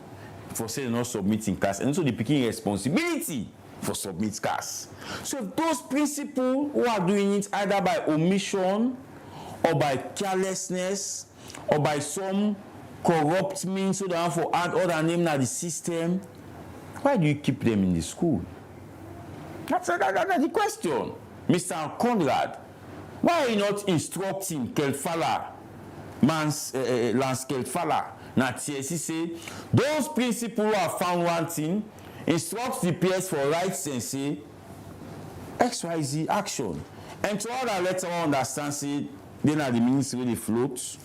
for saying not submitting CAS, and also the picking responsibility for submit CAS. So those principles who are doing it either by omission or by carelessness or by some corrupt means so that for add other name na the system, why do you keep them in the school? That's the question. Mr. Conrad, Why are you not instructing Kelfala, Lance Kelfala, na TSC say, those principals who have found one thing, instruct the PS for rights and say, XYZ action. And to all that let everyone understand, say, then at the ministry where they float.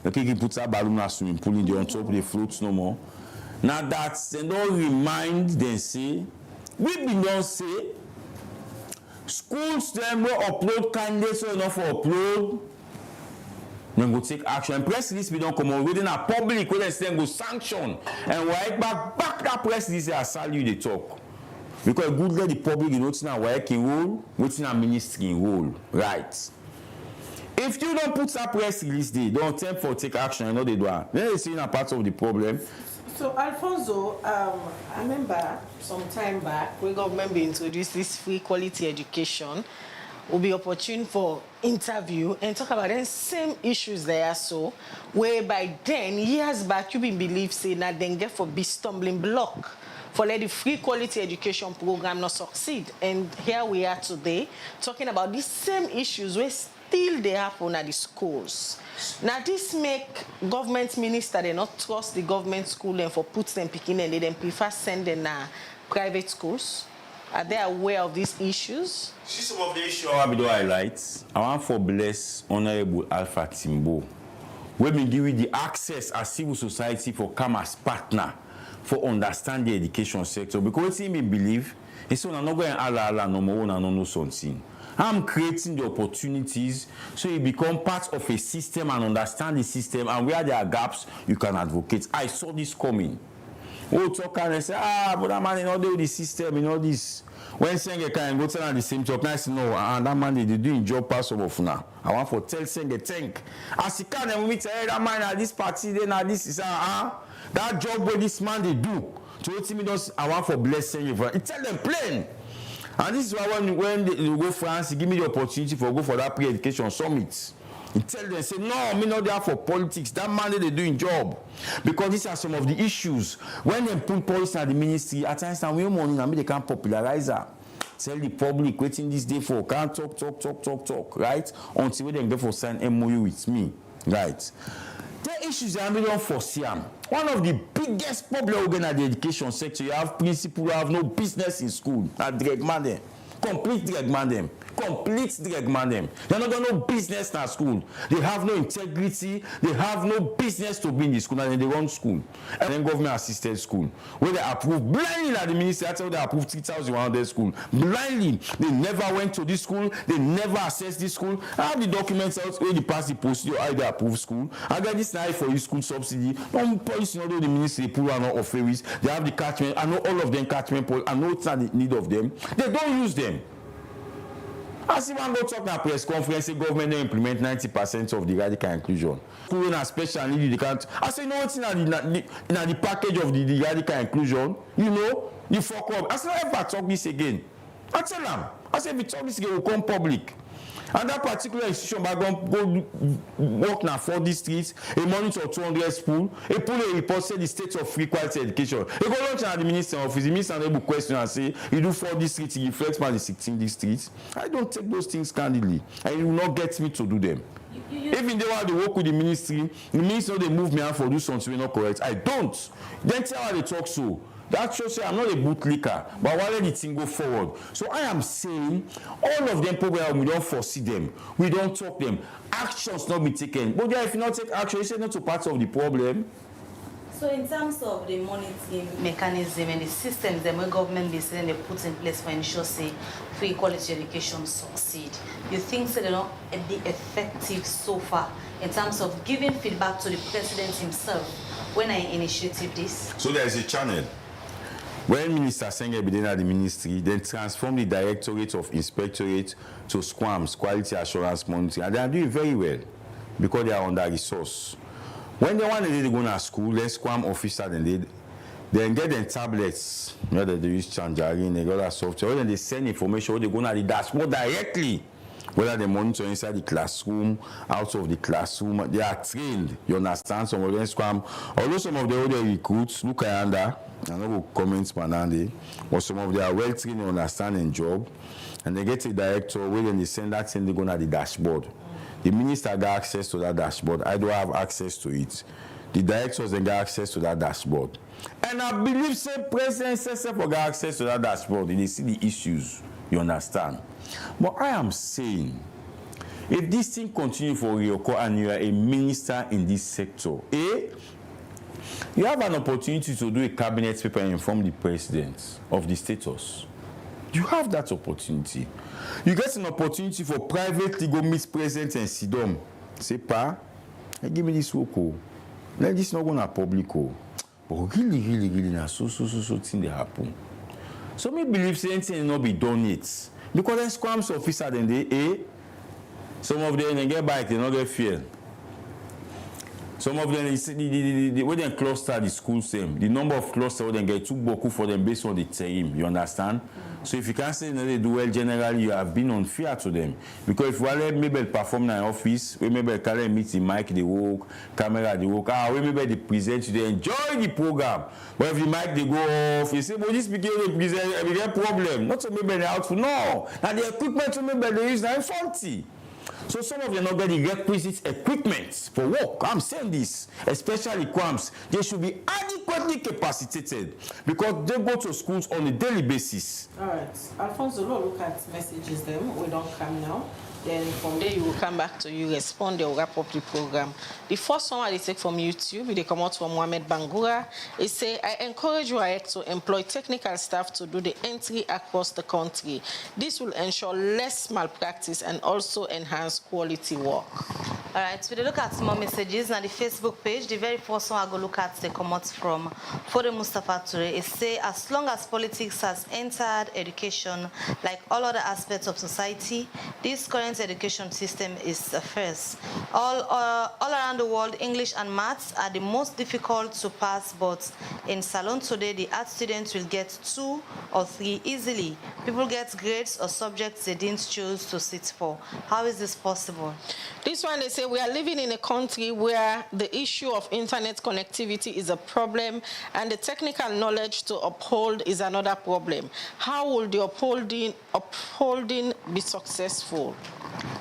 Okay, he puts a balloon as swimming pool in the on top, they floats no more. Now that they don't remind them, say, we be don't say, schools them will upload candidates so enough for upload. Then go take action. And press release we don't come on within a public where they go sanction. And WAEC back that press release I saw you they talk. Because good let the public you know it's not WAEC in role, within a ministry in role. Right. If you don't put that press release there, don't attempt for take action, you know they do. Then they see a part of the problem. So Alfonso, I remember some time back, we government introduced this free quality education. Will be opportune for interview and talk about the same issues there. So, whereby then years back you been believe say that then get for be stumbling block for let the free quality education program not succeed. And here we are today talking about these same issues where still they happen at the schools. Now this make government minister they not trust the government school and for put them picking and they then prefer sending private schools. Are they aware of these issues? See some of the issues I will highlight. I want for bless Honorable Alpha Timbo. We will give you the access as civil society for come as partner for understand the education sector. Because he may believe, it's not going to no more no something. I'm creating the opportunities so you become part of a system and understand the system, and where there are gaps, you can advocate. I saw this coming. Oh, talk and say, but that man, you know, do the system, you know this. When Senge can go tell the same talk, I say, no, and that man, they doing job pass over now. I want for tell Senge, think. As he can, and we tell that man at this party, then at this is, that job where this man they do. To what me does, I want for bless Senge for it. Tell them plain. And this is why when they go France, he give me the opportunity for go for that pre-education summit. He tell them, say, no, me not there for politics. That man they doing job. Because these are some of the issues. When they put policy at the ministry, at times we money, and they can't popularize her. Tell the public waiting this day for can't talk, right? Until they go for sign MOU with me, right? The issues that we don't foresee them. One of the biggest problems in the education sector, you have principals who have no business in school. Drag man them. Complete drag man them. They're not got no business in school. They have no integrity. They have no business to be in the school, and then they run school. And then government assisted school. Where they approve blindly at the ministry, that's how they approve 3,100 school. Blindly. They never went to this school. They never assessed this school. I have the documents out where they pass the procedure, how they approve school. I got this now for you school subsidy. No policy, not the ministry, pull and not offer. They have the catchment. I know all of them catchment. I know it's not the need of them. They don't use them. As if I'm going to talk at press conference, the government they implement 90% of the radical inclusion. School especially they can't. I say no, it's in the package of the radical inclusion. You know, you fuck up. I say never talk this again. I tell them. I say if you talk this again, it will come public. And that particular institution background go work now 4 districts, a monitor 200 school, a pull a report say the state of free quality education. They go launch at the minister office, the minister will question and say, you do 4 districts, you reflect by the 16 districts. I don't take those things candidly, and you will not get me to do them. Even though I work with the ministry they move me out for do something not correct. I don't. Then tell how they talk so. That shows I'm not a bootlicker, but why let the thing go forward? So I am saying all of them programs, we don't foresee them, we don't talk them, actions not be taken. But yeah, if you not take action, you say not to part of the problem. So in terms of the monitoring mechanism and the systems that the government is saying they put in place for ensure say free quality education succeed, you think so they're not be effective so far in terms of giving feedback to the president himself when I initiated this? So there is a channel. When Minister Senge began at the ministry, then transformed the Directorate of Inspectorate to SQAMS, Quality Assurance Monitoring, and they are doing very well because they are under resource. When they want to go to school, then SQAM officer then get them tablets, you know, they use Chanjarin, they got that software, then they send information, they go to the dashboard directly. Whether they monitor inside the classroom, out of the classroom, they are trained. You understand? Some of them scrum. Although some of the other recruits, look at I know comments Manande, but some of them are well trained, you understand in job, and they get a director where then they send that thing, they go to the dashboard. The minister got access to that dashboard. I don't have access to it. The directors then got access to that dashboard. And I believe say President Sese got access to that dashboard. They see the issues. You understand? But I am saying, if this thing continues for Ryoko and you are a minister in this sector, you have an opportunity to do a cabinet paper and inform the president of the status. You have that opportunity. You get an opportunity for privately go meet president and sit down. Say, Pa, give me this work. Let this not go to public. But really, now so thing they happen. So me believe anything will not be done yet. Because then squams officer then they some of them they get bike, they not get fear. Some of them when they cluster the school same, the number of clusters they get too boku for them based on the team. You understand? So if you can't say that they do well generally, you have been unfair to them. Because if you let maybe perform in an office, we maybe can meet the mic, the work, camera, the work, we maybe they present, they enjoy the program. But if the mic they go off, you say, well, this became a present, we get problem. Not so maybe the outfit, no. Now the equipment maybe they use now faulty. So some of them not get the requisite equipment for work. I'm saying this, especially QAMs. They should be adequately capacitated because they go to schools on a daily basis. All right. Alfonso, look at messages them. We don't come now. Then from there, you will come back to you, respond, they will wrap up the program. The first one I take from YouTube, they come out from Mohamed Bangura. It say, I encourage WAEC to employ technical staff to do the entry across the country. This will ensure less malpractice and also enhance quality work. All right, so we look at more messages on the Facebook page. The very first one I go look at, they come out from Fode Mustafa Toure. It say, as long as politics has entered education, like all other aspects of society, this current education system is a first. All around the world, English and maths are the most difficult to pass, but in Salon today, the art students will get 2 or 3 easily. People get grades or subjects they didn't choose to sit for. How is this possible? This one, they say, we are living in a country where the issue of internet connectivity is a problem and the technical knowledge to uphold is another problem. How will the upholding be successful?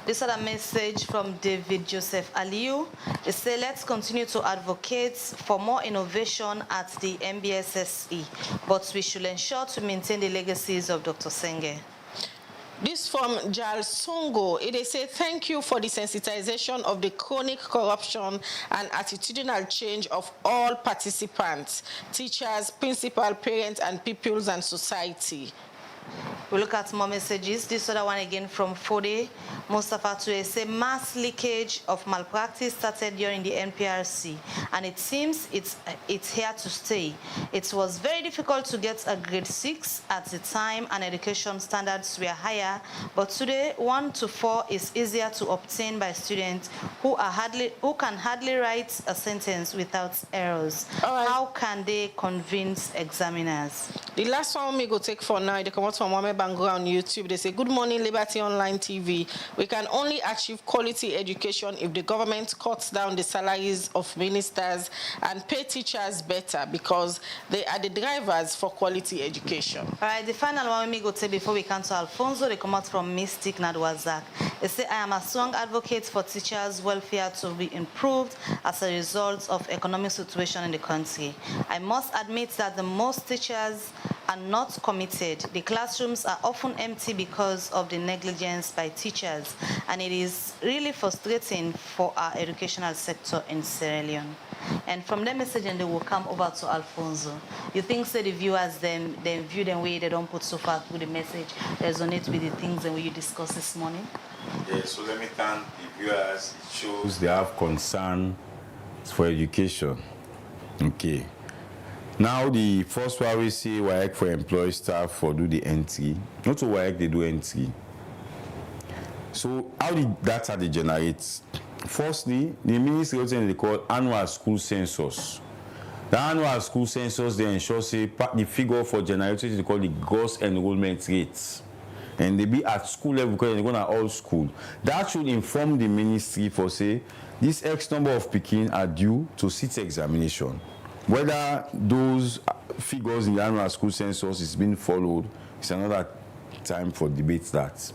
This other message from David Joseph Aliu. They say, let's continue to advocate for more innovation at the MBSSE, but we should ensure to maintain the legacies of Dr. Senge. This from Jal Songo. They say, thank you for the sensitization of the chronic corruption and attitudinal change of all participants, teachers, principal, parents, and pupils and society. We look at more messages. This other one again from Fode Mustafa Toure say mass leakage of malpractice started during the NPRC, and it seems it's here to stay. It was very difficult to get a grade 6 at the time, and education standards were higher. But today, 1 to 4 is easier to obtain by students who can hardly write a sentence without errors. Right. How can they convince examiners? The last one we go take for now, they come out from Mohamed Bangura on YouTube. They say, good morning, Liberty Online TV. We can only achieve quality education if the government cuts down the salaries of ministers and pay teachers better because they are the drivers for quality education. All right, the final one we go take before we come to Alfonso, they come out from Mystic Nadwazak. They say, I am a strong advocate for teachers' welfare to be improved as a result of economic situation in the country. I must admit that the most teachers are not committed. The classrooms are often empty because of the negligence by teachers, and it is really frustrating for our educational sector in Sierra Leone. And from that message, and they will come over to Alfonso. You think so the viewers then view them way they don't put so far through the message resonate with the things that we discuss this morning? Yeah, so let me thank the viewers. It shows they have concern for education. Okay. Now the first one we see WAEC for employee staff for do the entry. Not to WAEC they do entry. So how the data they generate? Firstly, the ministry they call annual school census. The annual school census they ensure say the figure for generated they call the gross enrollment rates. and they be at school level because they're going to all school. That should inform the ministry for say, this X number of Pekin are due to sit examination. Whether those figures in the annual school census is being followed, it's another time for debate that.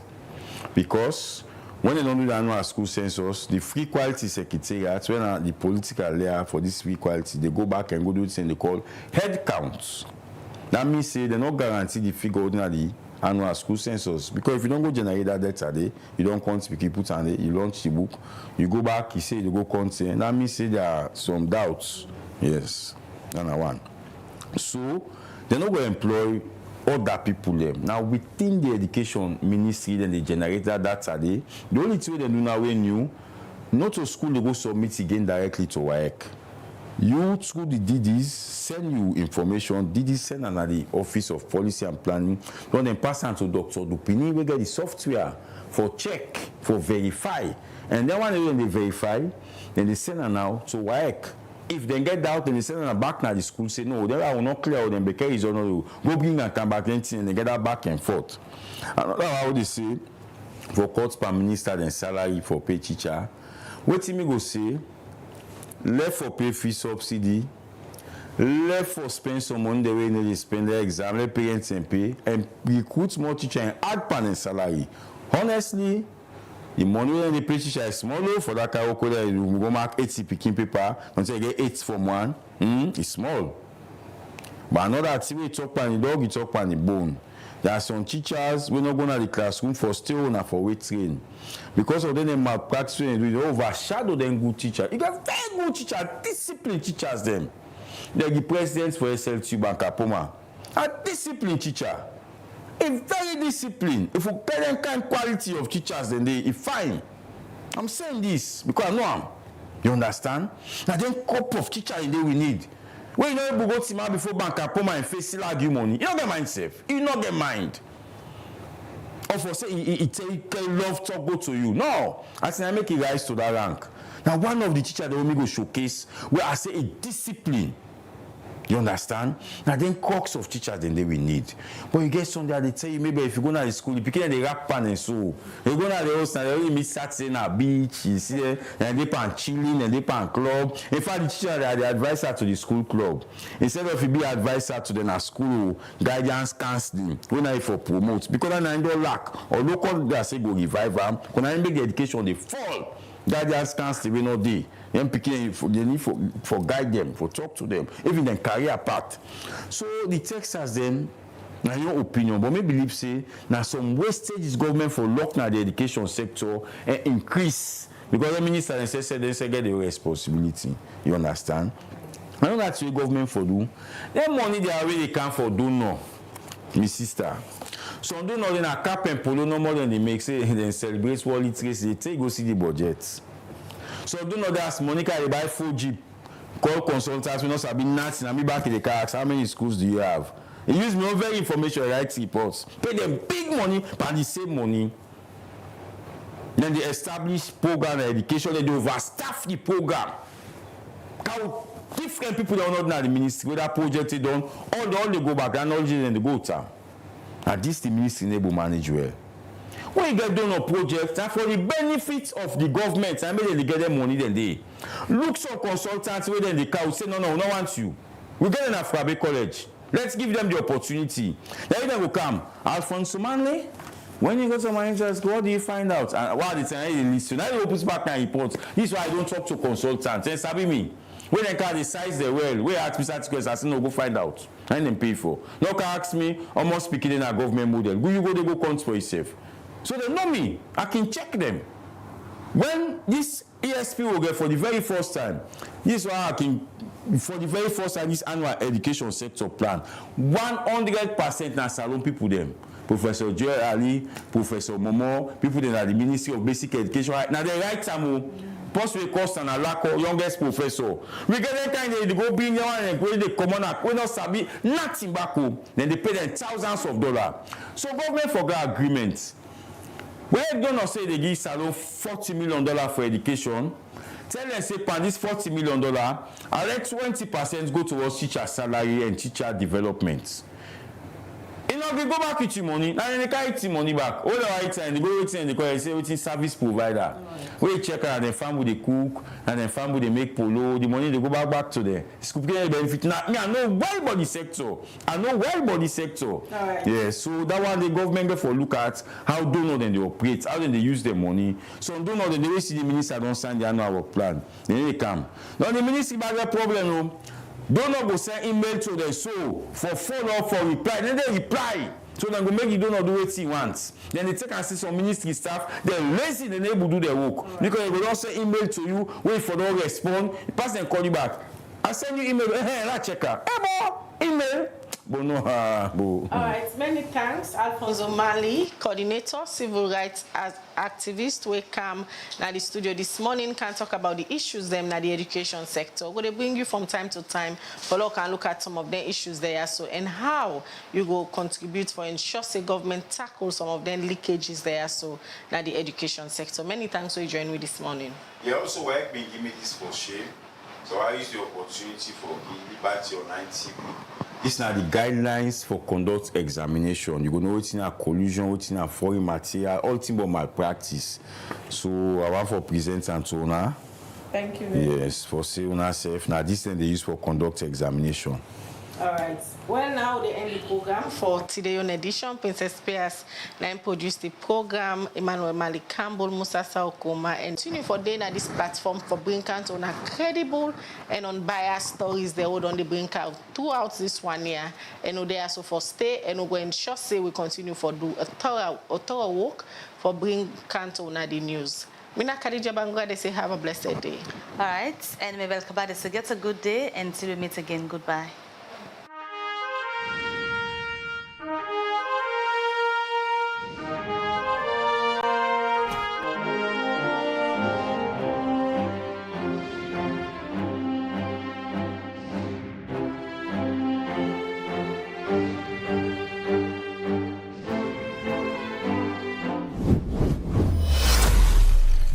Because when they don't do the annual school census, the free quality secretariat, when the political layer for this free quality, they go back and go do something they call head counts. That means say they not guarantee the figure in the annual school census. Because if you don't go generate that data day, you don't count people put on it, you launch the book, you go back, you say you go content. That means say there are some doubts. Yes, number one. So they're not going to employ other people them. Now within the education ministry, then they generate that data day. The only thing they do now when you not to school they go submit again directly to WAEC. You through the DDs send you information. DDs send another the Office of Policy and Planning. Then pass on to Dr. Dupini. We get the software for check, for verify. And then when they verify, then they send her now to WAEC. If they get out, then they send them back now the school, say, no, they will not clear out them because it's not go bring and come back and they get that back and forth. Another how they say, for courts per minister and salary for pay teacher, what me go say, left for pay fee subsidy, left for spend some money the way they spend their exam, let parents and pay, and recruit more teacher and add pan and salary. Honestly, the money when they pay teacher is small for that karaoke there, you go mark 80 picking paper until you get 8 from one. It's small. But another thing we talk on the dog, you talk on the bone. There are some teachers we're not going to the classroom for still and for weight train. Because of them malpractice and they overshadow them good teacher. You got very good teacher, disciplined teachers them. They're the presidents for SLT Bank Apoma. A disciplined teacher. A very disciplined. If you get them kind of quality of teachers, then they fine. I'm saying this because I know them. You understand? Now then couple of teachers in there we need. When you know you go to before bank apoma and face argue money, you don't get mind safe. You don't get mind. Or for say it love talk go to you. No. I think I make it rise to that rank. Now one of the teachers that we go showcase where I say a discipline. You understand? Now then crux of teachers then they we need. But you get some that they tell you maybe if you go to the school, you pick the rap pan and so you go to the house and they only meet Saturday na beach, you see, and they pan chilling and they pan club. In fact, the teacher they are the advisor to the school club. Instead of you be advisor to the school guidance counseling, when I for promote because I don't lack or local they say go revive them. When I make the education they fall. Guidance counseling we know they. Young people they need for guide them, for talk to them, even then career path. So the text has them, now your opinion, but me believe say now some wastage is government for lock now the education sector and increase because the minister and say they say get the responsibility. You understand? I know that's what government for do. That money they already can for do no, my sister. Some do not in a cap and polo no more than they make say then celebrate World Literacy. They take go see the budget. So do not ask Monica they buy full jeep. Call consultants, we not sabi nothing. I me back in the car. How many schools do you have? They use me very information, write reports. Pay them big money, but the same money. Then they establish program and education. Then they overstaff the program. How different people that are not in the ministry, whether project they done, all they go back and all then they go to. And this the ministry able manage well. When you get done a project, and for the benefits of the government, and maybe they get them money then they look some consultants where then the car will say, no, we don't want you. We get in Afrabe College. Let's give them the opportunity. Then they will come. Alfonso Manley, when you go to my interest, what do you find out? And what the time they listen. Now they open back my report. This is why I don't talk to consultants. They sabi me. When they can decide the well, where ask me such questions, I say no, go find out. And then pay for. No can ask me, almost speaking in a government model. Go you go, they go count for yourself. So they know me. I can check them. When this ESP will get for the very first time, this is why I can, for the very first time, this annual education sector plan, 100% na salon people them. Professor Joel Ali, Professor Momo, people that are the Ministry of Basic Education. Now they write some post cost and a youngest professor. We get that kind of they go bring one and go the common act. We not sabi nothing back home. Then they pay them thousands of dollars. So government forgot agreements. When they don't say they give salon $40 million for education, tell them say pan this $40 million, I let 20% go towards teacher salary and teacher development. You know now they go back with your money. Now they carry your money back. All the right time they go waiting and they call say waiting service provider. Where you check out, and then family they cook, and then family they make polo. The money they go back to them. School benefit. Now me I know why body sector. Right. Yeah, so that one the government go for look at how donor then they operate, how then they use their money. So donor then they will see the minister don't sign the annual work plan. Then they come. Now the minister have a problem. Donor go send email to them so for follow-up for reply. Then they reply. So then go make the donor do what he wants. Then they take and see some ministry staff, they're lazy, they're able to do their work. Because they will not send email to you, wait for them to respond, pass and call you back. I send you email, hey, checker. Hey, email. But no, All right, many thanks, Alfonso Mali, coordinator, civil rights activist. We come to the studio this morning, can talk about the issues them in the education sector. We're going to bring you from time to time for look at some of the issues there, so and how you go contribute for ensure the government tackle some of the leakages there, so in the education sector. Many thanks for joining me this morning. Yeah, also WAEC been giving me this for shame. So I use the opportunity for Liberty Online TV. these are the guidelines for conduct examination. You go know what's in a collusion, what's in a foreign material, all things about malpractice. So I want for present and to honor. Thank you. Yes, for say on self. Now this thing they use for conduct examination. All right. Well, now they end the program for today on edition. Princess Pierce now produced the program. Emmanuel Malik Campbell, Musa Saokoma, and continue for day at this platform for bring out on a credible and unbiased stories they would only bring out throughout this 1 year. And they also for stay and we ensure say we continue for do a thorough work for bring out on the news. Mina Khadija Bangwa, they say have a blessed day. All right, and Mabel Kabade, so get a good day until we meet again. Goodbye.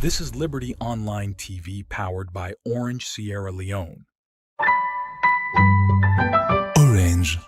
This is Liberty Online TV powered by Orange Sierra Leone. Orange.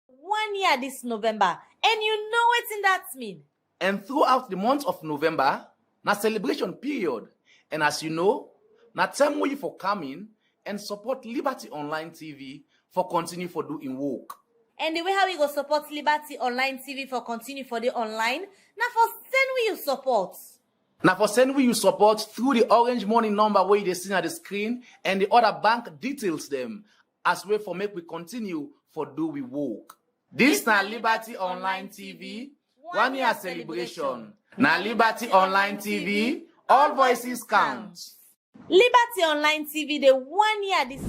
1 year this November, and you know what's in that mean. And throughout the month of November, na celebration period. And as you know, na time we for coming and support Liberty Online TV for continue for doing work. And the way how we go support Liberty Online TV for continue for the online, now for send we you support. Now for send we you support through the Orange Money number where you see on the screen and the other bank details them as way for make we continue for do we work. This na Liberty Online TV, 1 year celebration. Na Liberty Online TV, all voices count. Liberty Online TV, the 1 year this.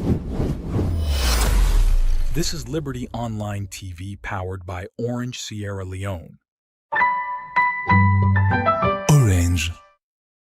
This is Liberty Online TV powered by Orange Sierra Leone. Orange.